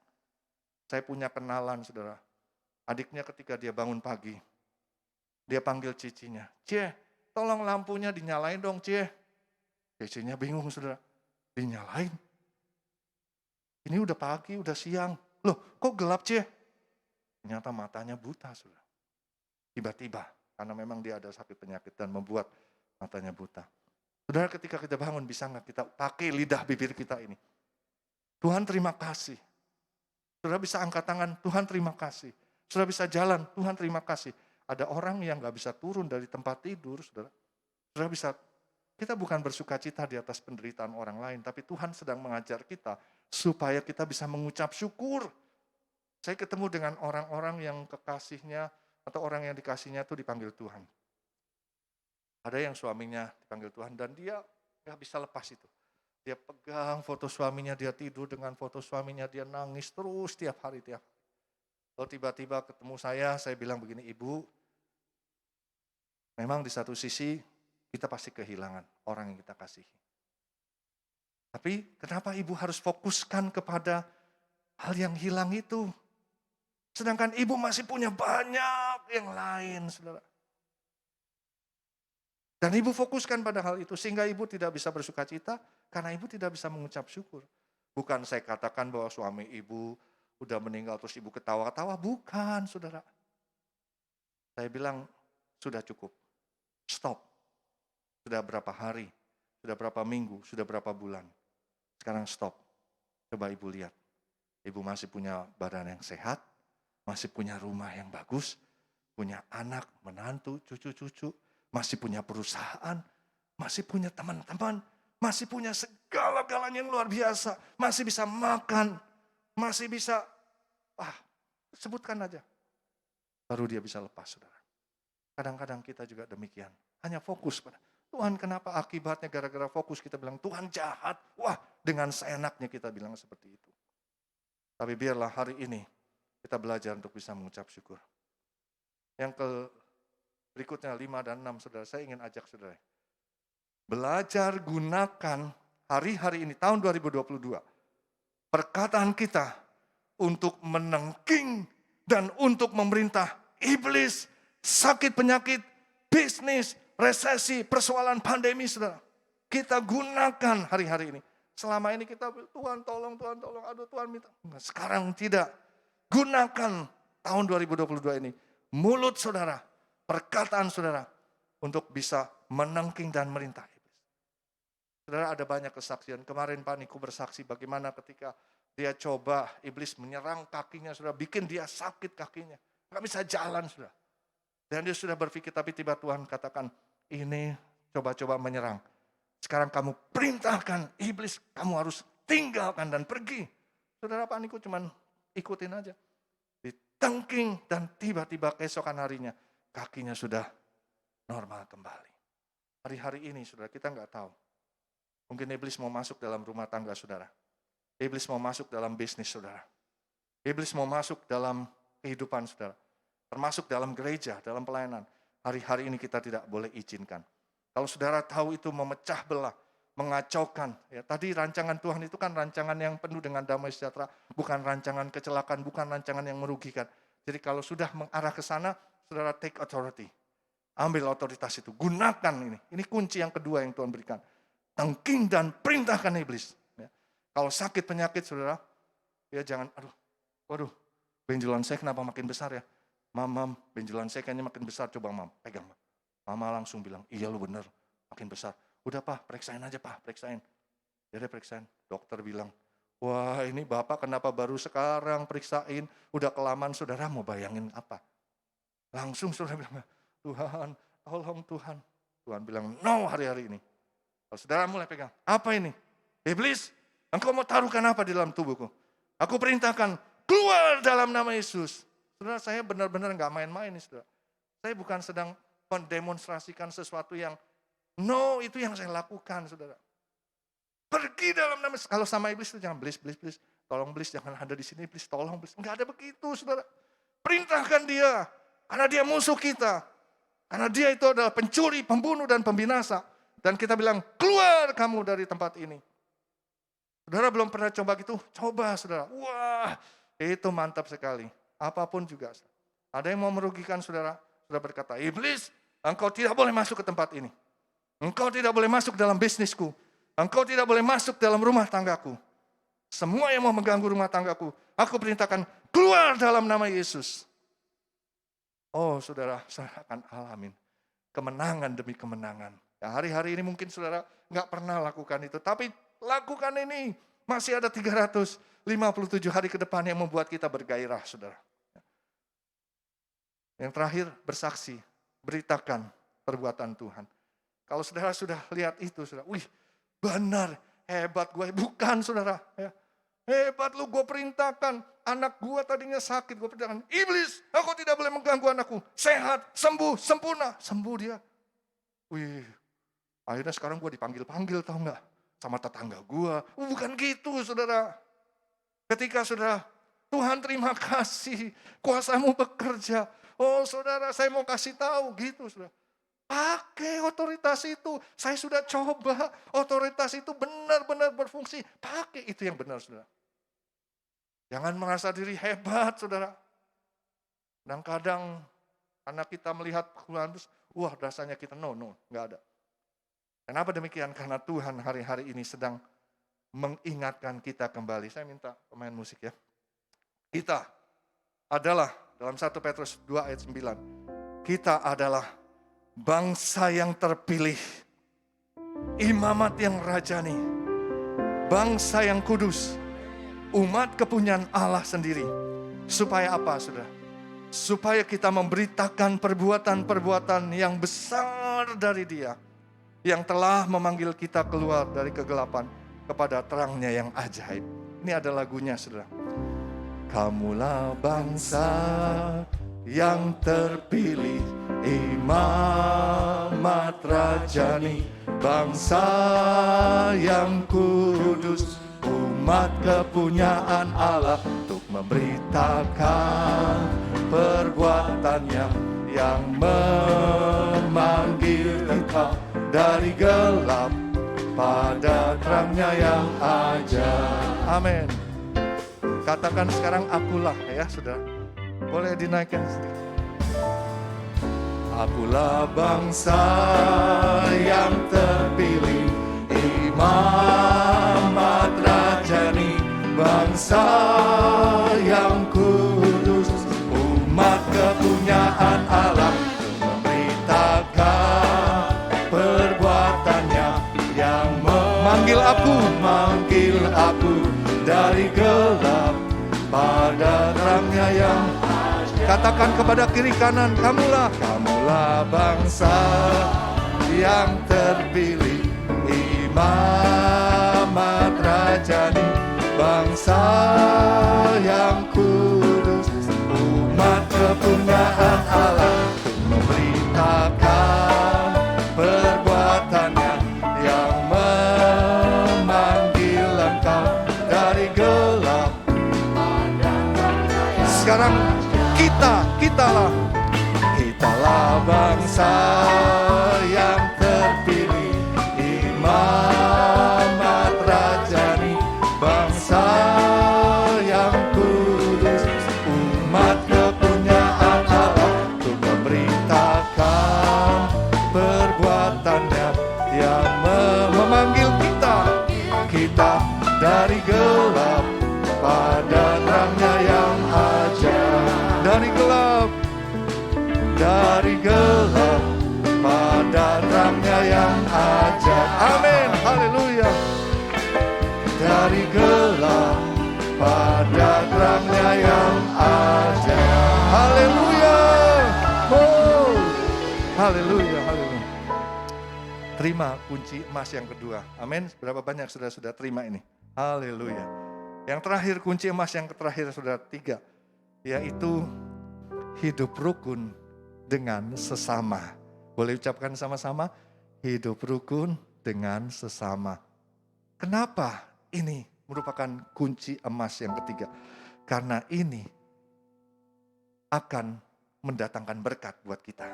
Saya punya kenalan Saudara. Adiknya ketika dia bangun pagi, dia panggil cicinya. Cie, tolong lampunya dinyalain dong Cie. Cicinya bingung Saudara. Dinyalain? Ini udah pagi, udah siang. Loh kok gelap Cie? Ternyata matanya buta Saudara. Tiba-tiba, karena memang dia ada sakit penyakit dan membuat matanya buta. Saudara ketika kita bangun bisa nggak kita pakai lidah bibir kita ini. Tuhan terima kasih. Saudara bisa angkat tangan, Tuhan terima kasih. Saudara bisa jalan, Tuhan terima kasih. Ada orang yang nggak bisa turun dari tempat tidur, saudara. Saudara bisa, kita bukan bersuka cita di atas penderitaan orang lain, tapi Tuhan sedang mengajar kita supaya kita bisa mengucap syukur. Saya ketemu dengan orang-orang yang kekasihnya atau orang yang dikasihnya itu dipanggil Tuhan. Ada yang suaminya dipanggil Tuhan dan dia gak bisa lepas itu. Dia pegang foto suaminya, dia tidur dengan foto suaminya, dia nangis terus tiap hari. Lalu tiba-tiba ketemu saya bilang begini, Ibu, memang di satu sisi kita pasti kehilangan orang yang kita kasihi. Tapi kenapa Ibu harus fokuskan kepada hal yang hilang itu? Sedangkan Ibu masih punya banyak yang lain, saudara. Dan Ibu fokuskan pada hal itu sehingga Ibu tidak bisa bersuka cita karena Ibu tidak bisa mengucap syukur. Bukan saya katakan bahwa suami Ibu udah meninggal terus Ibu ketawa-ketawa, bukan saudara. Saya bilang sudah cukup, stop. Sudah berapa hari, sudah berapa minggu, sudah berapa bulan. Sekarang stop, coba Ibu lihat. Ibu masih punya badan yang sehat, masih punya rumah yang bagus, punya anak, menantu, cucu-cucu. Masih punya perusahaan, masih punya teman-teman, masih punya segala-galanya yang luar biasa. Masih bisa makan, masih bisa, sebutkan aja. Baru dia bisa lepas, saudara. Kadang-kadang kita juga demikian. Hanya fokus pada, Tuhan kenapa akibatnya gara-gara fokus kita bilang, Tuhan jahat. Wah, dengan seenaknya kita bilang seperti itu. Tapi biarlah hari ini kita belajar untuk bisa mengucap syukur. Yang berikutnya 5 dan 6, saudara, saya ingin ajak saudara. Belajar gunakan hari-hari ini, tahun 2022. Perkataan kita untuk menengking dan untuk memerintah iblis, sakit penyakit, bisnis, resesi, persoalan pandemi, saudara. Kita gunakan hari-hari ini. Selama ini kita, Tuhan tolong, aduh Tuhan minta. Sekarang tidak. Gunakan tahun 2022 ini. Mulut saudara, perkataan saudara, untuk bisa menengking dan merintah iblis. Saudara, ada banyak kesaksian. Kemarin Pak Niko bersaksi bagaimana ketika dia coba iblis menyerang kakinya, saudara, bikin dia sakit kakinya. Nggak bisa jalan, saudara. Dan dia sudah berpikir, tapi tiba Tuhan katakan, ini coba-coba menyerang. Sekarang kamu perintahkan iblis, kamu harus tinggalkan dan pergi. Saudara, Pak Niko cuman ikutin aja. Ditengking dan tiba-tiba keesokan harinya, kakinya sudah normal kembali. Hari-hari ini, saudara, kita nggak tahu. Mungkin iblis mau masuk dalam rumah tangga saudara. Iblis mau masuk dalam bisnis saudara. Iblis mau masuk dalam kehidupan saudara. Termasuk dalam gereja, dalam pelayanan. Hari-hari ini kita tidak boleh izinkan. Kalau saudara tahu itu memecah belah, mengacaukan. Ya, tadi rancangan Tuhan itu kan rancangan yang penuh dengan damai sejahtera. Bukan rancangan kecelakaan, bukan rancangan yang merugikan. Jadi kalau sudah mengarah ke sana, saudara take authority. Ambil otoritas itu, gunakan ini. Ini kunci yang kedua yang Tuhan berikan. Tengking dan perintahkan iblis. Ya. Kalau sakit penyakit saudara, ya jangan, waduh, benjolan saya kenapa makin besar ya? Mam, benjolan saya kayaknya makin besar, coba mam, pegang. Mama langsung bilang, iya lu bener, makin besar. Udah Pak, periksain aja Pak, periksain. Jadi periksain, dokter bilang, wah ini Bapak kenapa baru sekarang periksain, udah kelamaan saudara mau bayangin apa? Langsung saudara bilang, Tuhan, tolong Tuhan. Tuhan bilang, no hari-hari ini. Kalau saudara mulai pegang, apa ini? Iblis, engkau mau taruhkan apa di dalam tubuhku? Aku perintahkan, keluar dalam nama Yesus. Saudara, saya benar-benar gak main-main nih saudara. Saya bukan sedang mendemonstrasikan sesuatu yang no, itu yang saya lakukan saudara. Pergi dalam nama, kalau sama iblis itu jangan please, tolong please, jangan ada di sini please, tolong please. Enggak ada begitu saudara. Perintahkan dia, karena dia musuh kita. Karena dia itu adalah pencuri, pembunuh dan pembinasa. Dan kita bilang, keluar kamu dari tempat ini. Saudara belum pernah coba gitu? Coba saudara. Wah, itu mantap sekali. Apapun juga. Ada yang mau merugikan saudara? Saudara berkata, iblis, engkau tidak boleh masuk ke tempat ini. Engkau tidak boleh masuk dalam bisnisku. Engkau tidak boleh masuk dalam rumah tanggaku. Semua yang mau mengganggu rumah tanggaku, aku perintahkan keluar dalam nama Yesus. Oh saudara, saudara akan alamin kemenangan demi kemenangan. Ya, hari-hari ini mungkin saudara nggak pernah lakukan itu. Tapi lakukan ini. Masih ada 357 hari ke depan yang membuat kita bergairah saudara. Yang terakhir, bersaksi, beritakan perbuatan Tuhan. Kalau saudara sudah lihat itu, saudara, wih benar, hebat gue. Bukan saudara, ya. Hebat lu, gue perintahkan, anak gue tadinya sakit, gue perintahkan, iblis, aku tidak boleh mengganggu anakku. Sehat, sembuh, sempurna, sembuh dia. Wih, akhirnya sekarang gue dipanggil-panggil, tahu nggak? Sama tetangga gue. Bukan gitu saudara. Ketika saudara, Tuhan terima kasih, kuasamu bekerja. Oh saudara, saya mau kasih tahu gitu saudara. Pakai otoritas itu. Saya sudah coba, otoritas itu benar-benar berfungsi. Pakai itu yang benar saudara. Jangan merasa diri hebat saudara. Dan kadang anak kita melihat Tuhan, wah rasanya kita no, nggak ada. Kenapa demikian? Karena Tuhan hari-hari ini sedang mengingatkan kita kembali. Saya minta pemain musik ya. Kita adalah, dalam 1 Petrus 2 ayat 9, kita adalah bangsa yang terpilih, imamat yang rajani, bangsa yang kudus, umat kepunyaan Allah sendiri. Supaya apa saudara? Supaya kita memberitakan perbuatan-perbuatan yang besar dari Dia, yang telah memanggil kita keluar dari kegelapan kepada terangnya yang ajaib. Ini ada lagunya saudara. Kamulah bangsa yang terpilih, imamat rajani, bangsa yang kudus, umat kepunyaan Allah, untuk memberitakan perbuatannya yang memanggil engkau dari gelap pada terangnya yang ajaib. Amin. Katakan sekarang akulah ya saudara. Boleh dinaikkan sedikit. Akulah bangsa yang terpilih, imamat rajani, bangsa yang kudus, umat kepunyaan Allah, memberitakan perbuatannya yang memanggil aku dari gelap pada terangnya yang. Katakan kepada kiri kanan, kamulah bangsa yang terpilih, imamat rajani, bangsa yang kudus, umat kepunyaan Allah, memberitakan perbuatannya yang memanggil engkau dari gelap. Sekarang kitalah bangsa yang terpilih, imamat rajani, bangsa yang kudus, umat kepunyaan Allah, untuk memberitakan perbuatannya yang memanggil kita dari gelap pada terangnya yang ajaib. Dari gelap pada terangnya yang ajaib. Amin, haleluya. Dari gelap pada terangnya yang ajaib. Haleluya. Oh, haleluya, haleluya. Terima kunci emas yang kedua. Amin. Berapa banyak sudah terima ini? Haleluya. Yang terakhir, kunci emas yang terakhir sudah 3, yaitu hidup rukun dengan sesama. Boleh ucapkan sama-sama? Hidup rukun dengan sesama. Kenapa ini merupakan kunci emas yang ketiga? Karena ini akan mendatangkan berkat buat kita.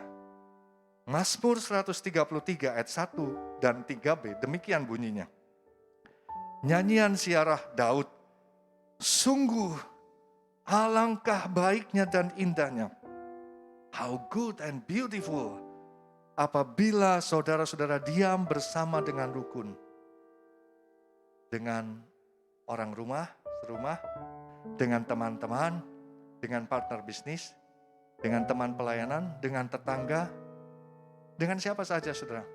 Mazmur 133 ayat 1 dan 3b, demikian bunyinya. Nyanyian siarah Daud, sungguh alangkah baiknya dan indahnya. How good and beautiful apabila saudara-saudara diam bersama dengan rukun. Dengan orang rumah, serumah, dengan teman-teman, dengan partner bisnis, dengan teman pelayanan, dengan tetangga, dengan siapa saja saudara.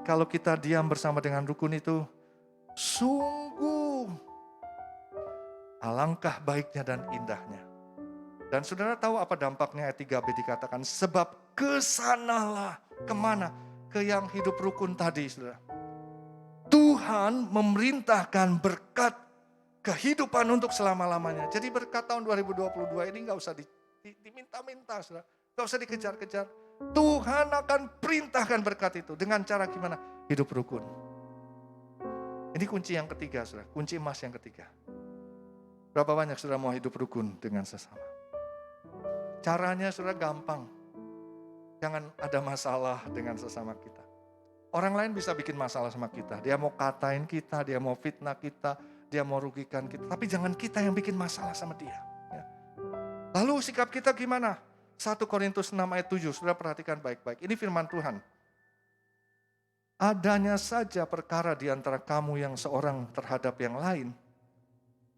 Kalau kita diam bersama dengan rukun itu, sungguh alangkah baiknya dan indahnya. Dan saudara tahu apa dampaknya ayat 3b dikatakan, sebab kesanalah, kemana? Ke yang hidup rukun tadi saudara. Tuhan memerintahkan berkat kehidupan untuk selama-lamanya. Jadi berkat tahun 2022 ini gak usah diminta-minta saudara. Gak usah dikejar-kejar. Tuhan akan perintahkan berkat itu. Dengan cara gimana? Hidup rukun. Ini kunci yang ketiga saudara. Kunci emas yang ketiga. Berapa banyak saudara mau hidup rukun dengan sesama? Caranya saudara gampang. Jangan ada masalah dengan sesama kita. Orang lain bisa bikin masalah sama kita. Dia mau katain kita, dia mau fitnah kita, dia mau rugikan kita. Tapi jangan kita yang bikin masalah sama dia. Ya. Lalu sikap kita gimana? 1 Korintus 6 ayat 7, saudara perhatikan baik-baik. Ini firman Tuhan. Adanya saja perkara di antara kamu yang seorang terhadap yang lain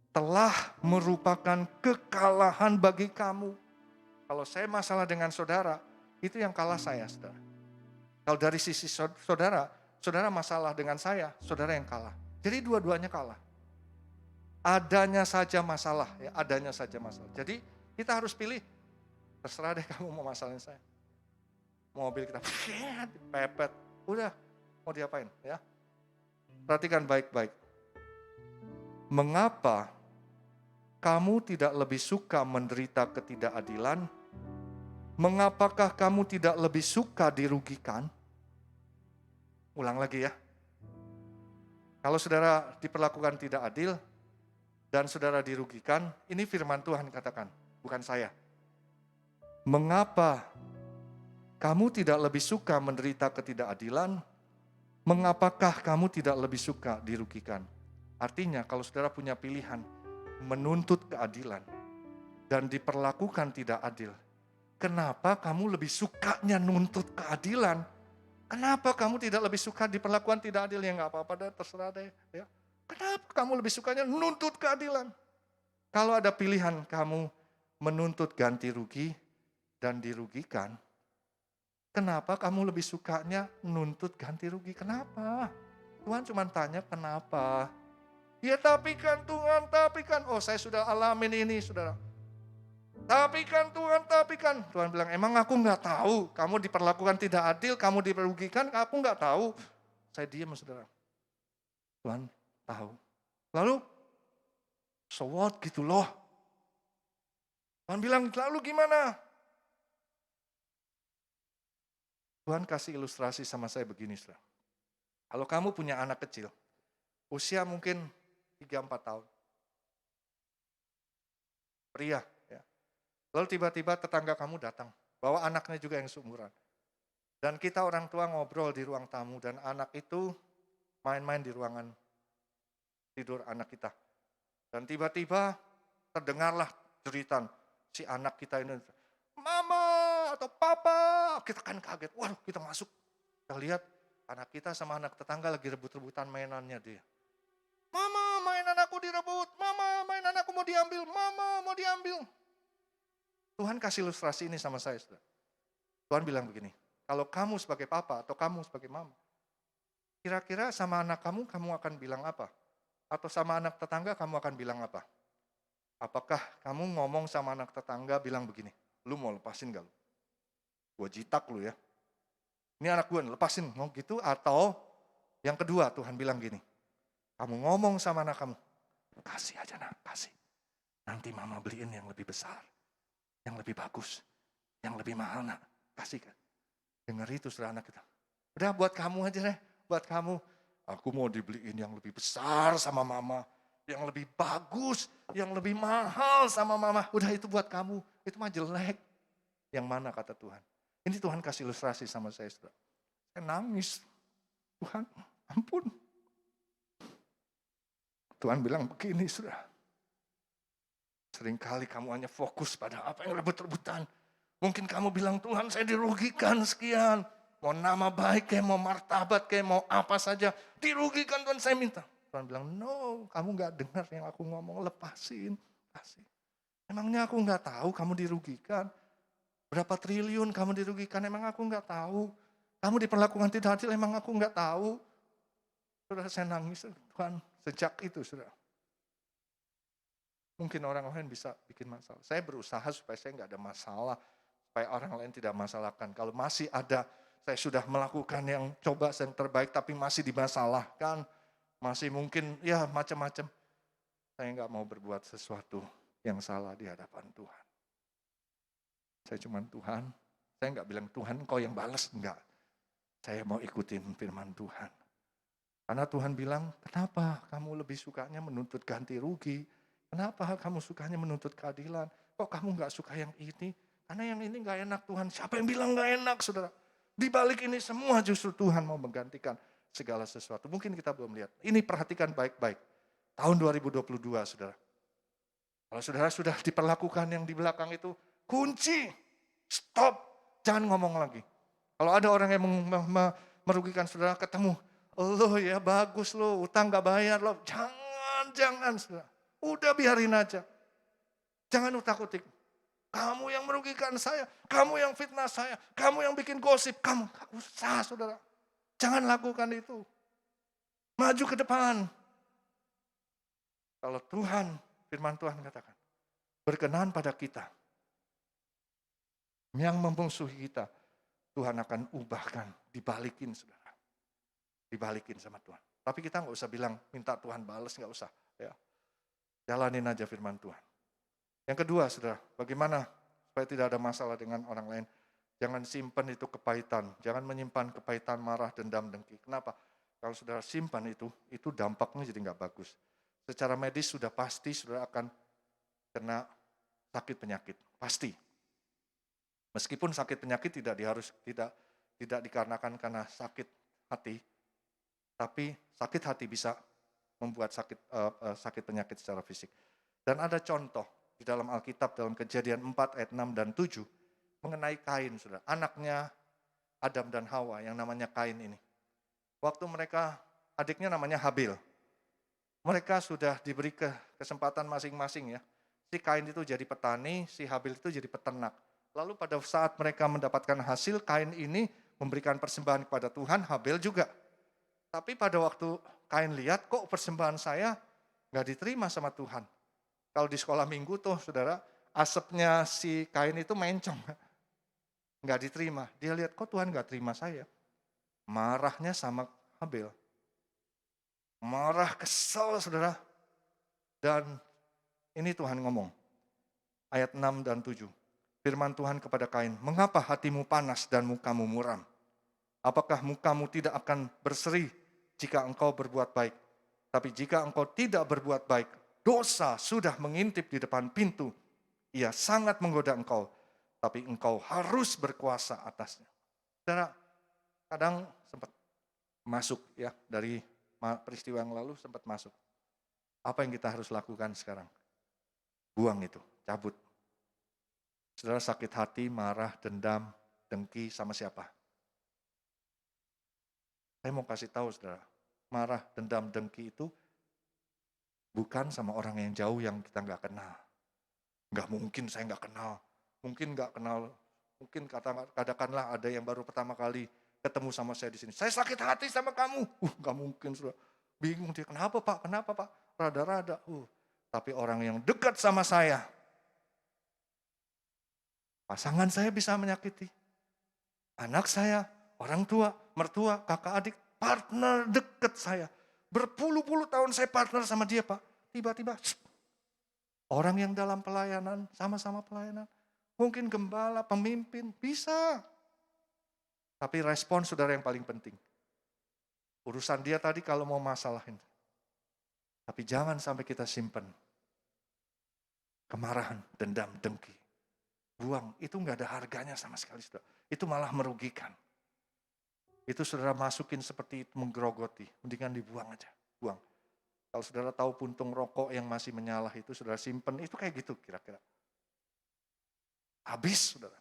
telah merupakan kekalahan bagi kamu. Kalau saya masalah dengan saudara, itu yang kalah saya, saudara. Kalau dari sisi saudara, saudara masalah dengan saya, saudara yang kalah. Jadi dua-duanya kalah. Adanya saja masalah, ya, adanya saja masalah. Jadi kita harus pilih, terserah deh kamu mau masalahin saya. Mobil kita dipepet, udah mau diapain ya? Perhatikan baik-baik. Mengapa kamu tidak lebih suka menderita ketidakadilan? Mengapakah kamu tidak lebih suka dirugikan? Ulang lagi ya. Kalau saudara diperlakukan tidak adil dan saudara dirugikan, ini firman Tuhan katakan, bukan saya. Mengapa kamu tidak lebih suka menderita ketidakadilan? Mengapakah kamu tidak lebih suka dirugikan? Artinya kalau saudara punya pilihan menuntut keadilan dan diperlakukan tidak adil, Kenapa kamu lebih sukanya nuntut keadilan? Kenapa kamu tidak lebih suka diperlakukan tidak adil? Ya nggak apa-apa deh, terserah deh. Ya. Kenapa kamu lebih sukanya nuntut keadilan? Kalau ada pilihan kamu menuntut ganti rugi dan dirugikan, kenapa kamu lebih sukanya nuntut ganti rugi? Kenapa? Tuhan cuma tanya kenapa. Ya tapi kan Tuhan, tapi kan. Oh saya sudah alamin ini saudara. Tapi kan Tuhan, tapi kan. Tuhan bilang, emang aku nggak tahu. Kamu diperlakukan tidak adil, kamu diperugikan, aku nggak tahu. Saya diam saudara. Tuhan tahu. Lalu, so what gitu loh. Tuhan bilang, lalu gimana? Tuhan kasih ilustrasi sama saya begini saudara. Kalau kamu punya anak kecil, usia mungkin 3-4 tahun. Pria. Ya. Lalu tiba-tiba tetangga kamu datang. Bawa anaknya juga yang seumuran. Dan kita orang tua ngobrol di ruang tamu dan anak itu main-main di ruangan tidur anak kita. Dan tiba-tiba terdengarlah jeritan si anak kita ini. Mama atau papa, kita kan kaget. Waduh kita masuk. Kita lihat anak kita sama anak tetangga lagi rebut-rebutan mainannya dia. Mama mainan aku direbut, mama mainan aku mau diambil, mama mau diambil. Tuhan kasih ilustrasi ini sama saya. Tuhan bilang begini, kalau kamu sebagai papa atau kamu sebagai mama, kira-kira sama anak kamu akan bilang apa? Atau sama anak tetangga kamu akan bilang apa? Apakah kamu ngomong sama anak tetangga bilang begini, lu mau lepasin gak lu? Gua jitak lu ya. Ini anak gue lepasin, mau gitu? Atau yang kedua Tuhan bilang gini, kamu ngomong sama anak kamu, kasih aja nak, kasih. Nanti mama beliin yang lebih besar, yang lebih bagus, yang lebih mahal nak, kasih kan. Dengar itu saudara anak kita. Udah buat kamu aja deh, buat kamu. Aku mau dibeliin yang lebih besar sama mama, yang lebih bagus, yang lebih mahal sama mama. Udah itu buat kamu, itu mah jelek. Yang mana kata Tuhan? Ini Tuhan kasih ilustrasi sama saya saudara. Saya nangis, Tuhan ampun. Tuhan bilang begini saudara. Seringkali kamu hanya fokus pada apa yang rebut-rebutan. Mungkin kamu bilang, Tuhan saya dirugikan sekian. Mau nama baik kayak mau martabat kayak mau apa saja. Dirugikan Tuhan saya minta. Tuhan bilang, no kamu gak dengar yang aku ngomong, lepasin. Kasih. Emangnya aku gak tahu kamu dirugikan. Berapa triliun kamu dirugikan, emang aku gak tahu. Kamu diperlakukan tidak adil, emang aku gak tahu. Saudara saya nangis, Tuhan sejak itu saudara. Mungkin orang lain bisa bikin masalah. Saya berusaha supaya saya nggak ada masalah. Supaya orang lain tidak masalahkan. Kalau masih ada, saya sudah melakukan yang coba yang terbaik tapi masih dimasalahkan. Masih mungkin ya macam-macam. Saya nggak mau berbuat sesuatu yang salah di hadapan Tuhan. Saya cuma Tuhan. Saya nggak bilang Tuhan kau yang balas. Enggak. Saya mau ikutin firman Tuhan. Karena Tuhan bilang, kenapa kamu lebih sukanya menuntut ganti rugi? Kenapa kamu sukanya menuntut keadilan? Kok kamu gak suka yang ini? Karena yang ini gak enak Tuhan. Siapa yang bilang gak enak saudara? Di balik ini semua justru Tuhan mau menggantikan segala sesuatu. Mungkin kita belum lihat. Ini perhatikan baik-baik. Tahun 2022 saudara. Kalau saudara sudah diperlakukan yang di belakang itu, kunci. Stop. Jangan ngomong lagi. Kalau ada orang yang merugikan saudara, ketemu. Lo ya bagus lo, utang gak bayar lo. Jangan saudara. Udah biarin aja. Jangan utak-utik. Kamu yang merugikan saya, kamu yang fitnah saya, kamu yang bikin gosip, kamu gak usah saudara. Jangan lakukan itu. Maju ke depan. Kalau Tuhan, firman Tuhan katakan, berkenan pada kita, yang memusuhi kita, Tuhan akan ubahkan, dibalikin saudara. Dibalikin sama Tuhan. Tapi kita gak usah bilang, minta Tuhan balas, gak usah. Ya. Jalanin aja firman Tuhan. Yang kedua, saudara, bagaimana supaya tidak ada masalah dengan orang lain? Jangan simpan itu kepahitan. Jangan menyimpan kepahitan, marah, dendam, dengki. Kenapa? Kalau saudara simpan itu dampaknya jadi nggak bagus. Secara medis sudah pasti saudara akan kena sakit penyakit. Pasti. Meskipun sakit penyakit tidak dikarenakan karena sakit hati, tapi sakit hati bisa membuat sakit penyakit secara fisik. Dan ada contoh di dalam Alkitab dalam Kejadian 4 ayat 6 dan 7 mengenai Kain, saudara. Anaknya Adam dan Hawa yang namanya Kain ini. Waktu mereka, adiknya namanya Habil. Mereka sudah diberi kesempatan masing-masing ya. Si Kain itu jadi petani, si Habil itu jadi peternak. Lalu pada saat mereka mendapatkan hasil, Kain ini memberikan persembahan kepada Tuhan, Habil juga. Tapi pada waktu Kain lihat, kok persembahan saya nggak diterima sama Tuhan. Kalau di sekolah minggu tuh, saudara, asapnya si Kain itu mencong. Nggak diterima. Dia lihat, kok Tuhan nggak terima saya. Marahnya sama Habil. Marah, kesal, saudara. Dan ini Tuhan ngomong. Ayat 6 dan 7. Firman Tuhan kepada Kain, mengapa hatimu panas dan mukamu muram? Apakah mukamu tidak akan berseri jika engkau berbuat baik? Tapi jika engkau tidak berbuat baik, dosa sudah mengintip di depan pintu. Ia sangat menggoda engkau, tapi engkau harus berkuasa atasnya. Saudara, kadang sempat masuk ya dari peristiwa yang lalu sempat masuk. Apa yang kita harus lakukan sekarang? Buang itu, cabut. Saudara sakit hati, marah, dendam, dengki sama siapa? Saya mau kasih tahu saudara, marah, dendam, dengki itu bukan sama orang yang jauh yang kita nggak kenal. Nggak mungkin saya nggak kenal. Mungkin katakanlah ada yang baru pertama kali ketemu sama saya di sini. Saya sakit hati sama kamu. Nggak mungkin saudara. Bingung dia, kenapa Pak? Rada-rada. Tapi orang yang dekat sama saya, pasangan saya bisa menyakiti. Anak saya, orang tua, mertua, kakak adik, partner dekat saya. Berpuluh-puluh tahun saya partner sama dia Pak. Tiba-tiba orang yang dalam pelayanan, sama-sama pelayanan. Mungkin gembala, pemimpin, bisa. Tapi respon saudara yang paling penting. Urusan dia tadi kalau mau masalahin. Tapi jangan sampai kita simpan kemarahan, dendam, dengki. Buang, itu nggak ada harganya sama sekali saudara. Itu malah merugikan. Itu saudara masukin seperti itu menggerogoti. Mendingan dibuang aja, buang. Kalau saudara tahu puntung rokok yang masih menyala itu saudara simpen, itu kayak gitu kira-kira. Habis saudara.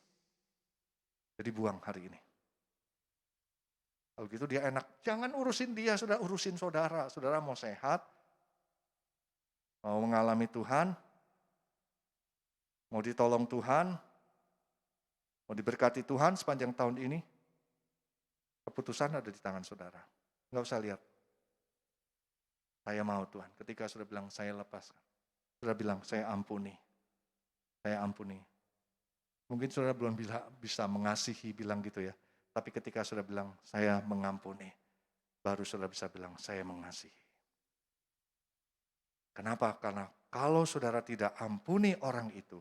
Jadi buang hari ini. Kalau gitu dia enak. Jangan urusin dia, saudara urusin saudara. Saudara mau sehat, mau mengalami Tuhan, mau ditolong Tuhan, mau diberkati Tuhan sepanjang tahun ini, keputusan ada di tangan saudara. Enggak usah lihat. Saya mau Tuhan. Ketika saudara bilang saya lepaskan. Saudara bilang saya ampuni. Saya ampuni. Mungkin saudara belum bisa mengasihi, bilang gitu ya. Tapi ketika saudara bilang saya mengampuni, baru saudara bisa bilang saya mengasihi. Kenapa? Karena kalau saudara tidak ampuni orang itu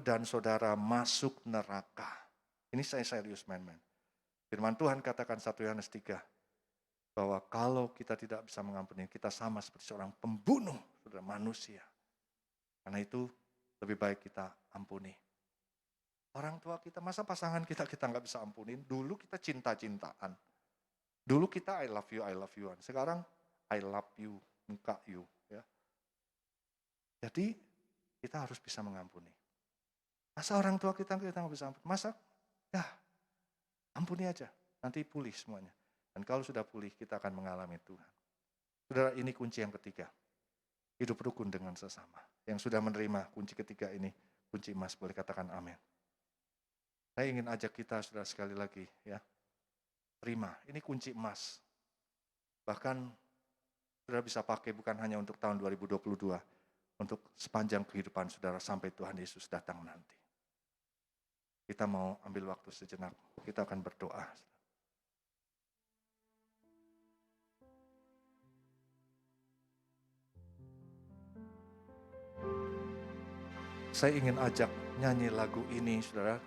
dan saudara masuk neraka. Ini saya serius main-main. Firman Tuhan katakan 1 Yohanes 3, bahwa kalau kita tidak bisa mengampuni, kita sama seperti seorang pembunuh, saudara, manusia. Karena itu lebih baik kita ampuni. Orang tua kita, masa pasangan kita nggak bisa ampunin? Dulu kita cinta-cintaan. Dulu kita I love you. Sekarang I love you, muka you. Ya. Jadi kita harus bisa mengampuni. Masa orang tua kita nggak bisa ampuni? Masa ya ampuni aja, nanti pulih semuanya. Dan kalau sudah pulih kita akan mengalami Tuhan. Saudara, ini kunci yang ketiga. Hidup rukun dengan sesama. Yang sudah menerima kunci ketiga ini, kunci emas, boleh katakan amin. Saya ingin ajak kita saudara sekali lagi ya. Terima, ini kunci emas. Bahkan saudara bisa pakai bukan hanya untuk tahun 2022, untuk sepanjang kehidupan saudara sampai Tuhan Yesus datang nanti. Kita mau ambil waktu sejenak, kita akan berdoa. Saya ingin ajak nyanyi lagu ini, saudara.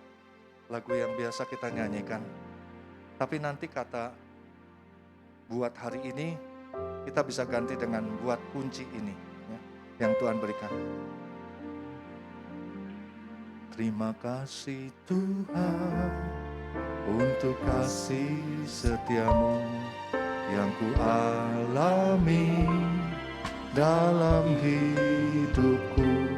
Lagu yang biasa kita nyanyikan. Tapi nanti kata buat hari ini, kita bisa ganti dengan buat kunci ini. Ya, yang Tuhan berikan. Terima kasih Tuhan untuk kasih setiamu yang ku alami dalam hidupku.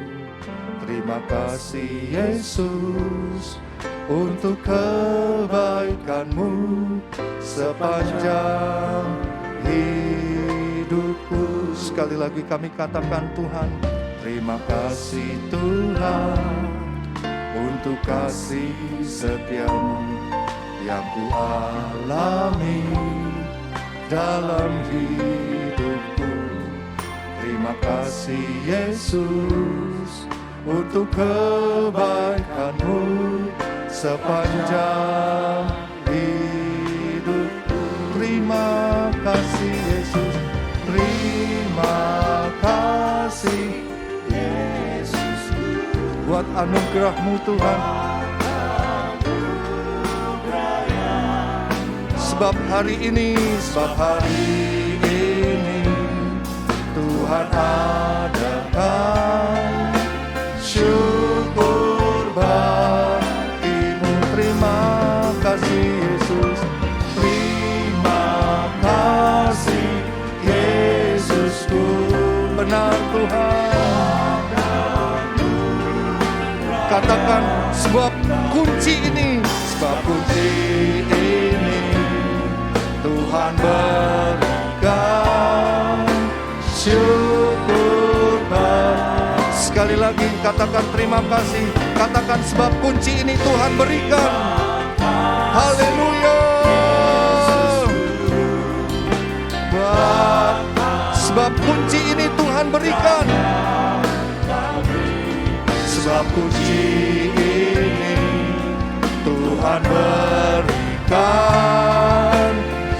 Terima kasih Yesus untuk kebaikan-Mu sepanjang hidupku. Sekali lagi kami katakan Tuhan, terima kasih Tuhan untuk kasih setia-Mu yang ku alami dalam hidupku. Terima kasih Yesus untuk kebaikan-Mu sepanjang hidupku. Terima kasih Yesus, terima kasih Yesus buat anugerah-Mu Tuhan. Sebab hari ini Tuhan adakan syukur bagi-Mu. Terima kasih Yesus, terima kasih Yesusku. Benar Tuhan. Katakan sebab kunci ini Tuhan berikan syukur. Sekali lagi katakan terima kasih. Katakan sebab kunci ini Tuhan berikan. Haleluya. Sebab kunci ini Tuhan berikan. Sebab kunci ini Tuhan berikan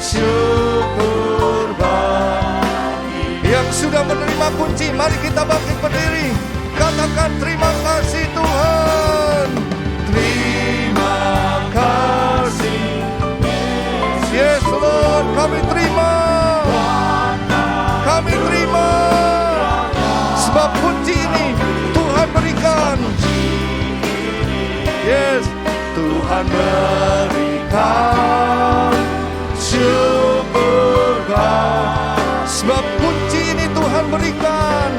syukur bagi. Yang sudah menerima kunci, mari kita bangkit berdiri. Katakan terima kasih Tuhan. Terima kasih. Yes Lord, kami terima. Kami terima. Sebab kunci ini Tuhan berikan. Yes, Tuhan berikan syukur bagi. Sebab kunci ini Tuhan berikan.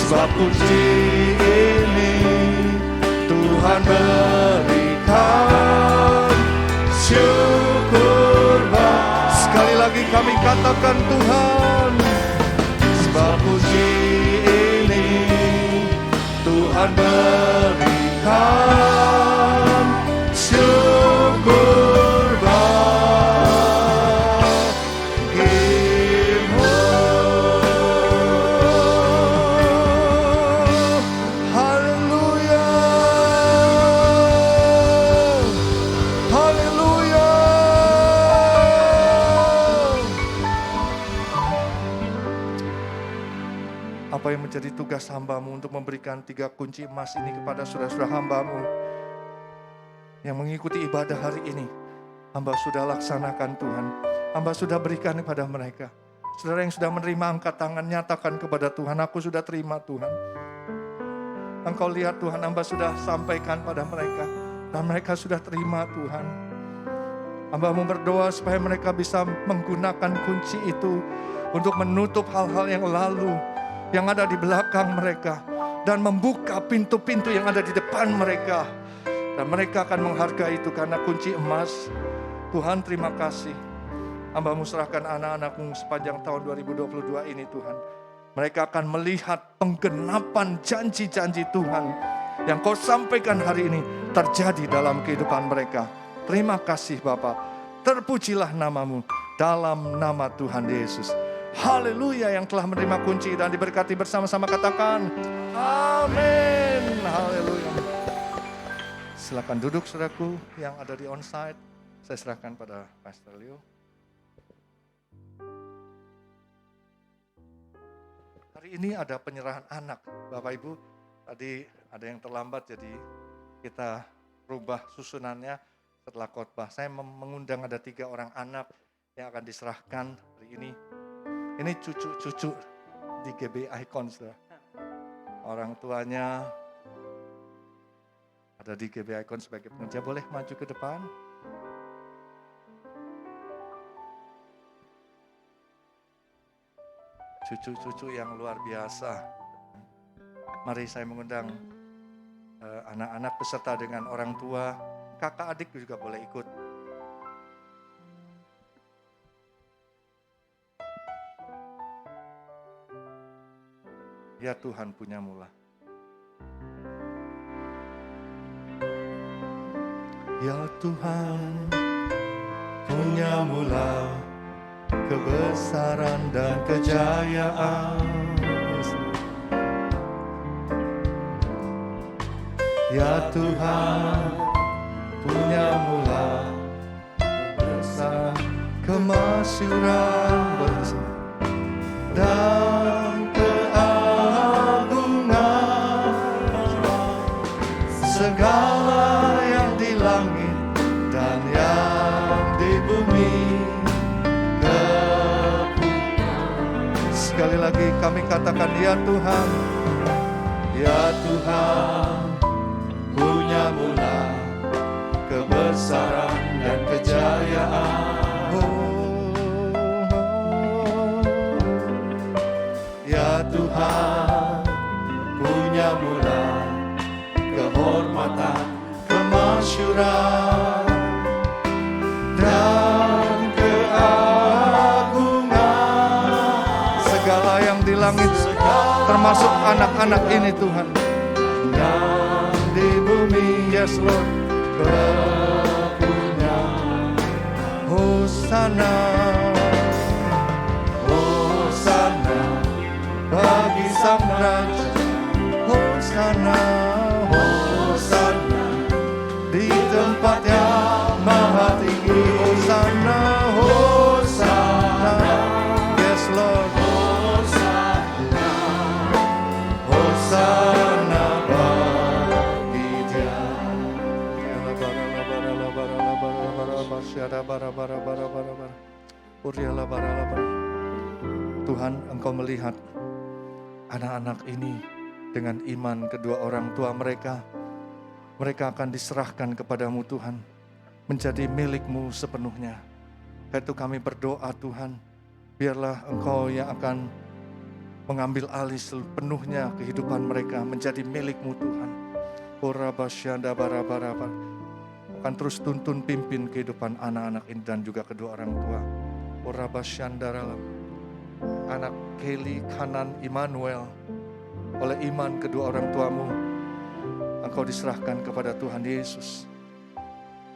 Sebab kunci ini Tuhan berikan syukur bagi. Sekali lagi kami katakan Tuhan. Sebab kunci ini Tuhan berikan syukur bagi-Mu. Haleluya. Haleluya. Apa yang menjadi tugas hamba-Mu untuk memberikan 3 kunci emas ini kepada saudara-saudara hamba-Mu yang mengikuti ibadah hari ini? Hamba sudah laksanakan Tuhan. Hamba sudah berikan kepada mereka. Saudara yang sudah menerima, angkat tangan, nyatakan kepada Tuhan, aku sudah terima Tuhan. Engkau lihat Tuhan, hamba sudah sampaikan pada mereka dan mereka sudah terima Tuhan. Hamba-Mu berdoa supaya mereka bisa menggunakan kunci itu untuk menutup hal-hal yang lalu, yang ada di belakang mereka, dan membuka pintu-pintu yang ada di depan mereka. Dan mereka akan menghargai itu karena kunci emas. Tuhan terima kasih. Hamba-Mu serahkan anak-anak-Mu sepanjang tahun 2022 ini Tuhan. Mereka akan melihat penggenapan janji-janji Tuhan yang Kau sampaikan hari ini terjadi dalam kehidupan mereka. Terima kasih Bapa. Terpujilah nama-Mu dalam nama Tuhan Yesus. Haleluya, yang telah menerima kunci dan diberkati bersama-sama katakan amin. Haleluya. Silakan duduk saudaraku yang ada di onsite. Saya serahkan pada Pastor Leo. Hari ini ada penyerahan anak. Bapak Ibu, tadi ada yang terlambat jadi kita rubah susunannya setelah khotbah. Saya mengundang ada 3 orang anak yang akan diserahkan hari ini. Ini cucu-cucu di GB Icon, saudara. Orang tuanya ada di GB Icon sebagai pengerja. Boleh maju ke depan? Cucu-cucu yang luar biasa. Mari saya mengundang anak-anak beserta dengan orang tua, kakak adik juga boleh ikut. Ya Tuhan punya mula. Ya Tuhan punya mula kebesaran dan kejayaan. Ya Tuhan punya mula kebesaran, kemasyuran dan segala yang di langit dan yang di bumi. Sekali lagi kami katakan, ya Tuhan, ya Tuhan punya mula kebesaran dan kejayaan. Ya Tuhan punya mula kehormatan, kemasyuran dan keagungan. Segala yang di langit, termasuk anak-anak ini Tuhan, yang di bumi. Yes Lord, kepunyaan. Hosana, Hosana bagi Sang Raja. Hosana, Hosana di tempat yang maha tinggi. Hosana, Hosana, yes Lord. Hosana, Hosana bagi Dia. Tuhan, Engkau melihat anak-anak ini dengan iman kedua orang tua mereka. Mereka akan diserahkan kepadamu Tuhan, menjadi milik-Mu sepenuhnya. Karena itu kami berdoa Tuhan, biarlah Engkau yang akan mengambil alih sepenuhnya kehidupan mereka menjadi milik-Mu Tuhan. Akan terus tuntun pimpin kehidupan anak-anak ini dan juga kedua orang tua. Anak Kelly, Kanan, Immanuel, oleh iman kedua orang tuamu, Engkau diserahkan kepada Tuhan Yesus.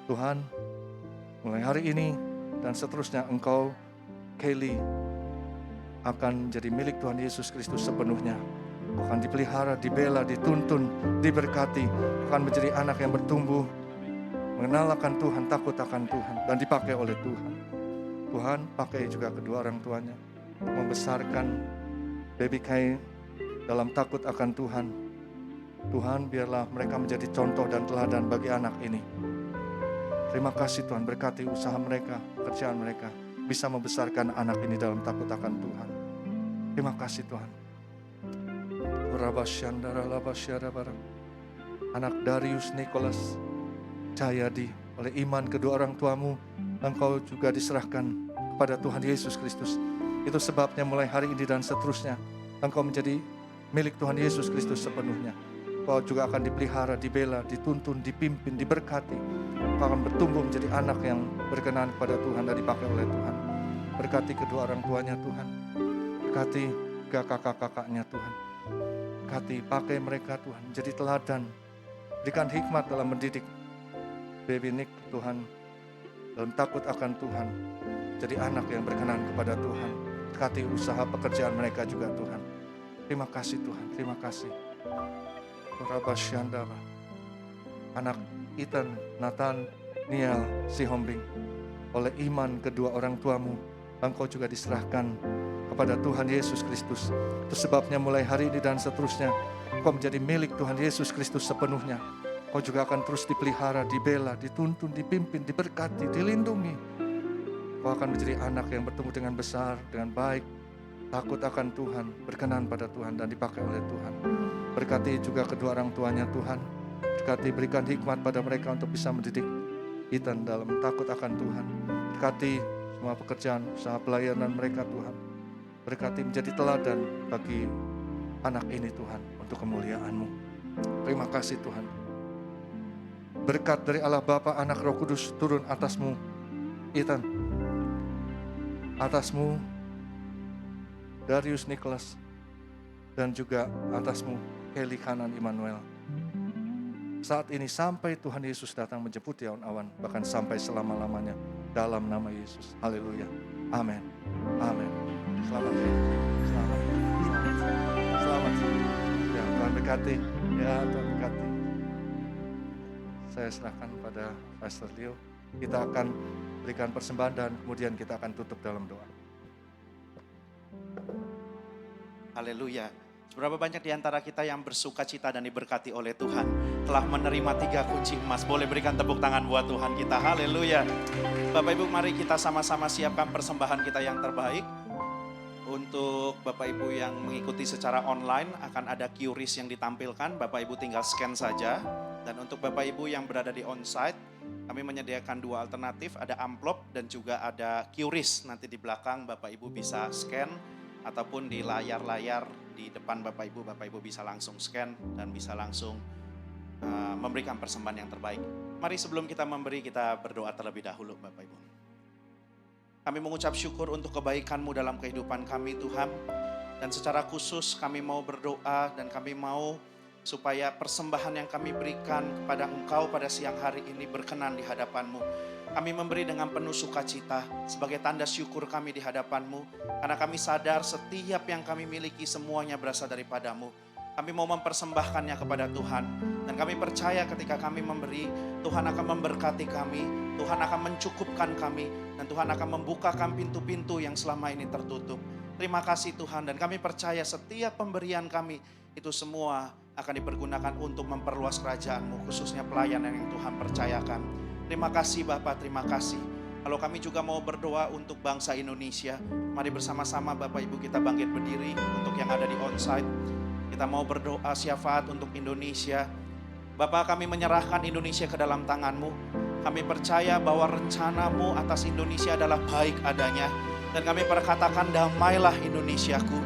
Tuhan, mulai hari ini dan seterusnya Engkau, Kelly, akan menjadi milik Tuhan Yesus Kristus sepenuhnya. Akan dipelihara, dibela, dituntun, diberkati. Akan menjadi anak yang bertumbuh, mengenal akan Tuhan, takut akan Tuhan, dan dipakai oleh Tuhan. Tuhan, pakai juga kedua orang tuanya, membesarkan baby Kai dalam takut akan Tuhan. Tuhan, biarlah mereka menjadi contoh dan teladan bagi anak ini. Terima kasih Tuhan, berkati usaha mereka, pekerjaan mereka, bisa membesarkan anak ini dalam takut akan Tuhan. Terima kasih Tuhan. Anak Darius Nicholas Jayadi, oleh iman kedua orang tuamu, Engkau juga diserahkan kepada Tuhan Yesus Kristus. Itu sebabnya mulai hari ini dan seterusnya, Engkau menjadi milik Tuhan Yesus Kristus sepenuhnya. Engkau juga akan dipelihara, dibela, dituntun, dipimpin, diberkati. Engkau akan bertumbuh menjadi anak yang berkenan kepada Tuhan dan dipakai oleh Tuhan. Berkati kedua orang tuanya Tuhan. Berkati kakak-kakaknya Tuhan. Berkati, pakai mereka Tuhan, menjadi teladan. Berikan hikmat dalam mendidik baby Nick Tuhan, dalam takut akan Tuhan, jadi anak yang berkenan kepada Tuhan. Berkati usaha pekerjaan mereka juga Tuhan. Terima kasih Tuhan, terima kasih. Anak Ethan, Nathan, Niel, Sihombing, oleh iman kedua orang tuamu, Engkau juga diserahkan kepada Tuhan Yesus Kristus. Itu sebabnya mulai hari ini dan seterusnya, Engkau menjadi milik Tuhan Yesus Kristus sepenuhnya. Kau juga akan terus dipelihara, dibela, dituntun, dipimpin, diberkati, dilindungi. Kau akan menjadi anak yang bertumbuh dengan besar, dengan baik, takut akan Tuhan, berkenan pada Tuhan dan dipakai oleh Tuhan. Berkati juga kedua orang tuanya Tuhan. Berkati, berikan hikmat pada mereka untuk bisa mendidik Ethan dalam takut akan Tuhan. Berkati semua pekerjaan, usaha pelayanan mereka Tuhan. Berkati menjadi teladan bagi anak ini Tuhan untuk kemuliaan-Mu. Terima kasih Tuhan. Berkat dari Allah Bapa, Anak, Roh Kudus turun atasmu, Ethan, atasmu, Darius Nicholas, dan juga atasmu, Kelly Kanan Immanuel. Saat ini sampai Tuhan Yesus datang menjemput di awan-awan, bahkan sampai selama-lamanya, dalam nama Yesus. Haleluya. Amin. Amin. Selamat. Selamat. Selamat. Ya, Tuhan berkati. Ya, Tuhan berkati. Saya serahkan pada Pastor Leo. Kita akan berikan persembahan dan kemudian kita akan tutup dalam doa. Haleluya. Berapa banyak di antara kita yang bersuka cita dan diberkati oleh Tuhan telah menerima 3 kunci emas. Boleh berikan tepuk tangan buat Tuhan kita. Haleluya. Bapak Ibu, mari kita sama-sama siapkan persembahan kita yang terbaik. Untuk Bapak Ibu yang mengikuti secara online akan ada QRIS yang ditampilkan. Bapak Ibu tinggal scan saja. Dan untuk Bapak Ibu yang berada di onsite, kami menyediakan 2 alternatif. Ada amplop dan juga ada QRIS. Nanti di belakang Bapak Ibu bisa scan. Ataupun di layar-layar di depan Bapak Ibu bisa langsung scan dan bisa langsung memberikan persembahan yang terbaik. Mari sebelum kita memberi, kita berdoa terlebih dahulu Bapak Ibu. Kami mengucap syukur untuk kebaikan-Mu dalam kehidupan kami Tuhan. Dan secara khusus kami mau berdoa dan kami mau supaya persembahan yang kami berikan kepada Engkau pada siang hari ini berkenan di hadapan-Mu. Kami memberi dengan penuh sukacita sebagai tanda syukur kami di hadapan-Mu. Karena kami sadar setiap yang kami miliki semuanya berasal daripada-Mu. Kami mau mempersembahkannya kepada Tuhan. Dan kami percaya ketika kami memberi, Tuhan akan memberkati kami. Tuhan akan mencukupkan kami. Dan Tuhan akan membukakan pintu-pintu yang selama ini tertutup. Terima kasih Tuhan. Dan kami percaya setiap pemberian kami itu semua akan dipergunakan untuk memperluas kerajaan-Mu. Khususnya pelayanan yang Tuhan percayakan. Terima kasih Bapak, terima kasih. Kalau kami juga mau berdoa untuk bangsa Indonesia, mari bersama-sama Bapak Ibu kita bangkit berdiri untuk yang ada di onsite. Kita mau berdoa syafaat untuk Indonesia. Bapak, kami menyerahkan Indonesia ke dalam tangan-Mu. Kami percaya bahwa rencana-Mu atas Indonesia adalah baik adanya. Dan kami perkatakan damailah Indonesiaku.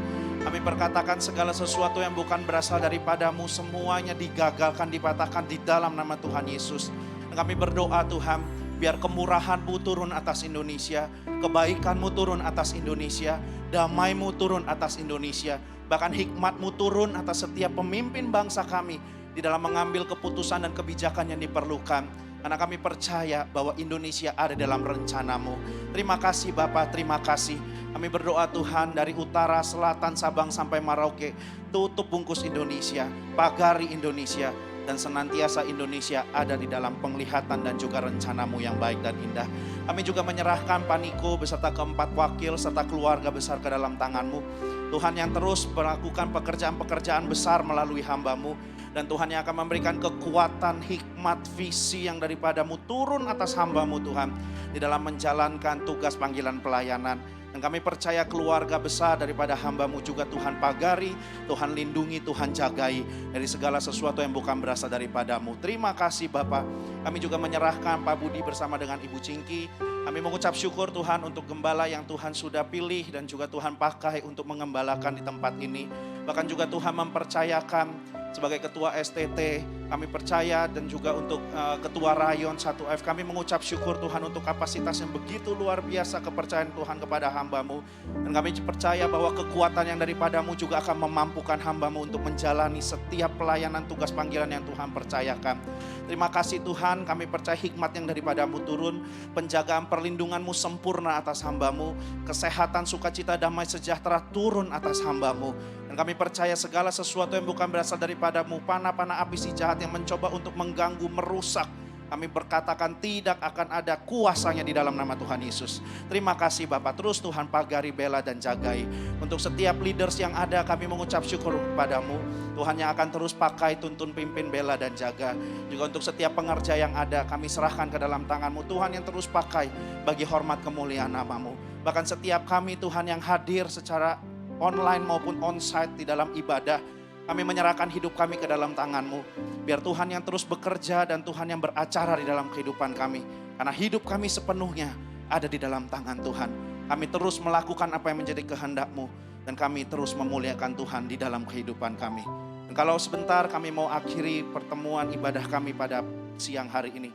Kami perkatakan segala sesuatu yang bukan berasal daripada-Mu semuanya digagalkan, dipatahkan di dalam nama Tuhan Yesus. Kami berdoa Tuhan, biar kemurahan-Mu turun atas Indonesia, kebaikan-Mu turun atas Indonesia, damai-Mu turun atas Indonesia, bahkan hikmat-Mu turun atas setiap pemimpin bangsa kami di dalam mengambil keputusan dan kebijakan yang diperlukan. Karena kami percaya bahwa Indonesia ada dalam rencana-Mu. Terima kasih Bapak, terima kasih. Kami berdoa Tuhan dari utara, selatan, Sabang sampai Merauke, tutup bungkus Indonesia, pagari Indonesia. Dan senantiasa Indonesia ada di dalam penglihatan dan juga rencana-Mu yang baik dan indah. Kami juga menyerahkan Pak Niko beserta keempat wakil serta keluarga besar ke dalam tangan-Mu. Tuhan yang terus melakukan pekerjaan-pekerjaan besar melalui hamba-Mu. Dan Tuhan yang akan memberikan kekuatan, hikmat, visi yang daripada-Mu turun atas hamba-Mu Tuhan. Di dalam menjalankan tugas panggilan pelayanan. Dan kami percaya keluarga besar daripada hamba-Mu juga Tuhan pagari, Tuhan lindungi, Tuhan jagai dari segala sesuatu yang bukan berasal daripada-Mu. Terima kasih Bapak. Kami juga menyerahkan Pak Budi bersama dengan Ibu Cingki. Kami mengucap syukur Tuhan untuk gembala yang Tuhan sudah pilih dan juga Tuhan pakai untuk mengembalakan di tempat ini. Bahkan juga Tuhan mempercayakan sebagai ketua STT, kami percaya dan juga untuk ketua Rayon 1F, kami mengucap syukur Tuhan untuk kapasitas yang begitu luar biasa kepercayaan Tuhan kepada hamba-Mu. Dan kami percaya bahwa kekuatan yang daripada-Mu juga akan memampukan hamba-Mu untuk menjalani setiap pelayanan tugas panggilan yang Tuhan percayakan. Terima kasih Tuhan, kami percaya hikmat yang daripada-Mu turun, penjagaan perlindungan-Mu sempurna atas hamba-Mu, kesehatan, sukacita, damai, sejahtera turun atas hamba-Mu. Dan kami percaya segala sesuatu yang bukan berasal daripada-Mu, panah-panah api si jahat yang mencoba untuk mengganggu, merusak, kami berkatakan tidak akan ada kuasanya di dalam nama Tuhan Yesus. Terima kasih Bapak, terus Tuhan pagari, bela dan jagai. Untuk setiap leaders yang ada kami mengucap syukur kepadamu. Tuhan yang akan terus pakai, tuntun, pimpin, bela dan jaga. Juga untuk setiap pengerja yang ada kami serahkan ke dalam tangan-Mu. Tuhan yang terus pakai bagi hormat kemuliaan nama-Mu. Bahkan setiap kami Tuhan yang hadir secara online maupun onsite di dalam ibadah, kami menyerahkan hidup kami ke dalam tangan-Mu. Biar Tuhan yang terus bekerja dan Tuhan yang beracara di dalam kehidupan kami. Karena hidup kami sepenuhnya ada di dalam tangan Tuhan. Kami terus melakukan apa yang menjadi kehendak-Mu. Dan kami terus memuliakan Tuhan di dalam kehidupan kami. Dan kalau sebentar kami mau akhiri pertemuan ibadah kami pada siang hari ini.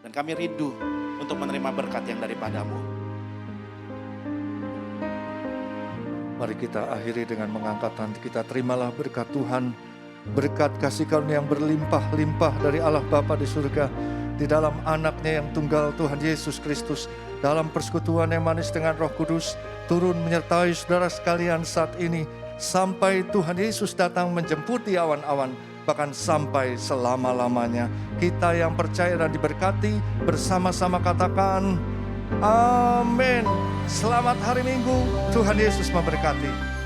Dan kami rindu untuk menerima berkat yang daripadamu. Mari kita akhiri dengan mengangkat hati kita. Terimalah berkat Tuhan, berkat kasih karunia yang berlimpah-limpah dari Allah Bapa di surga, di dalam anaknya yang tunggal Tuhan Yesus Kristus, dalam persekutuan yang manis dengan Roh Kudus, turun menyertai saudara sekalian saat ini, sampai Tuhan Yesus datang menjemputi awan-awan, bahkan sampai selama-lamanya. Kita yang percaya dan diberkati, bersama-sama katakan, amin. Selamat hari Minggu, Tuhan Yesus memberkati.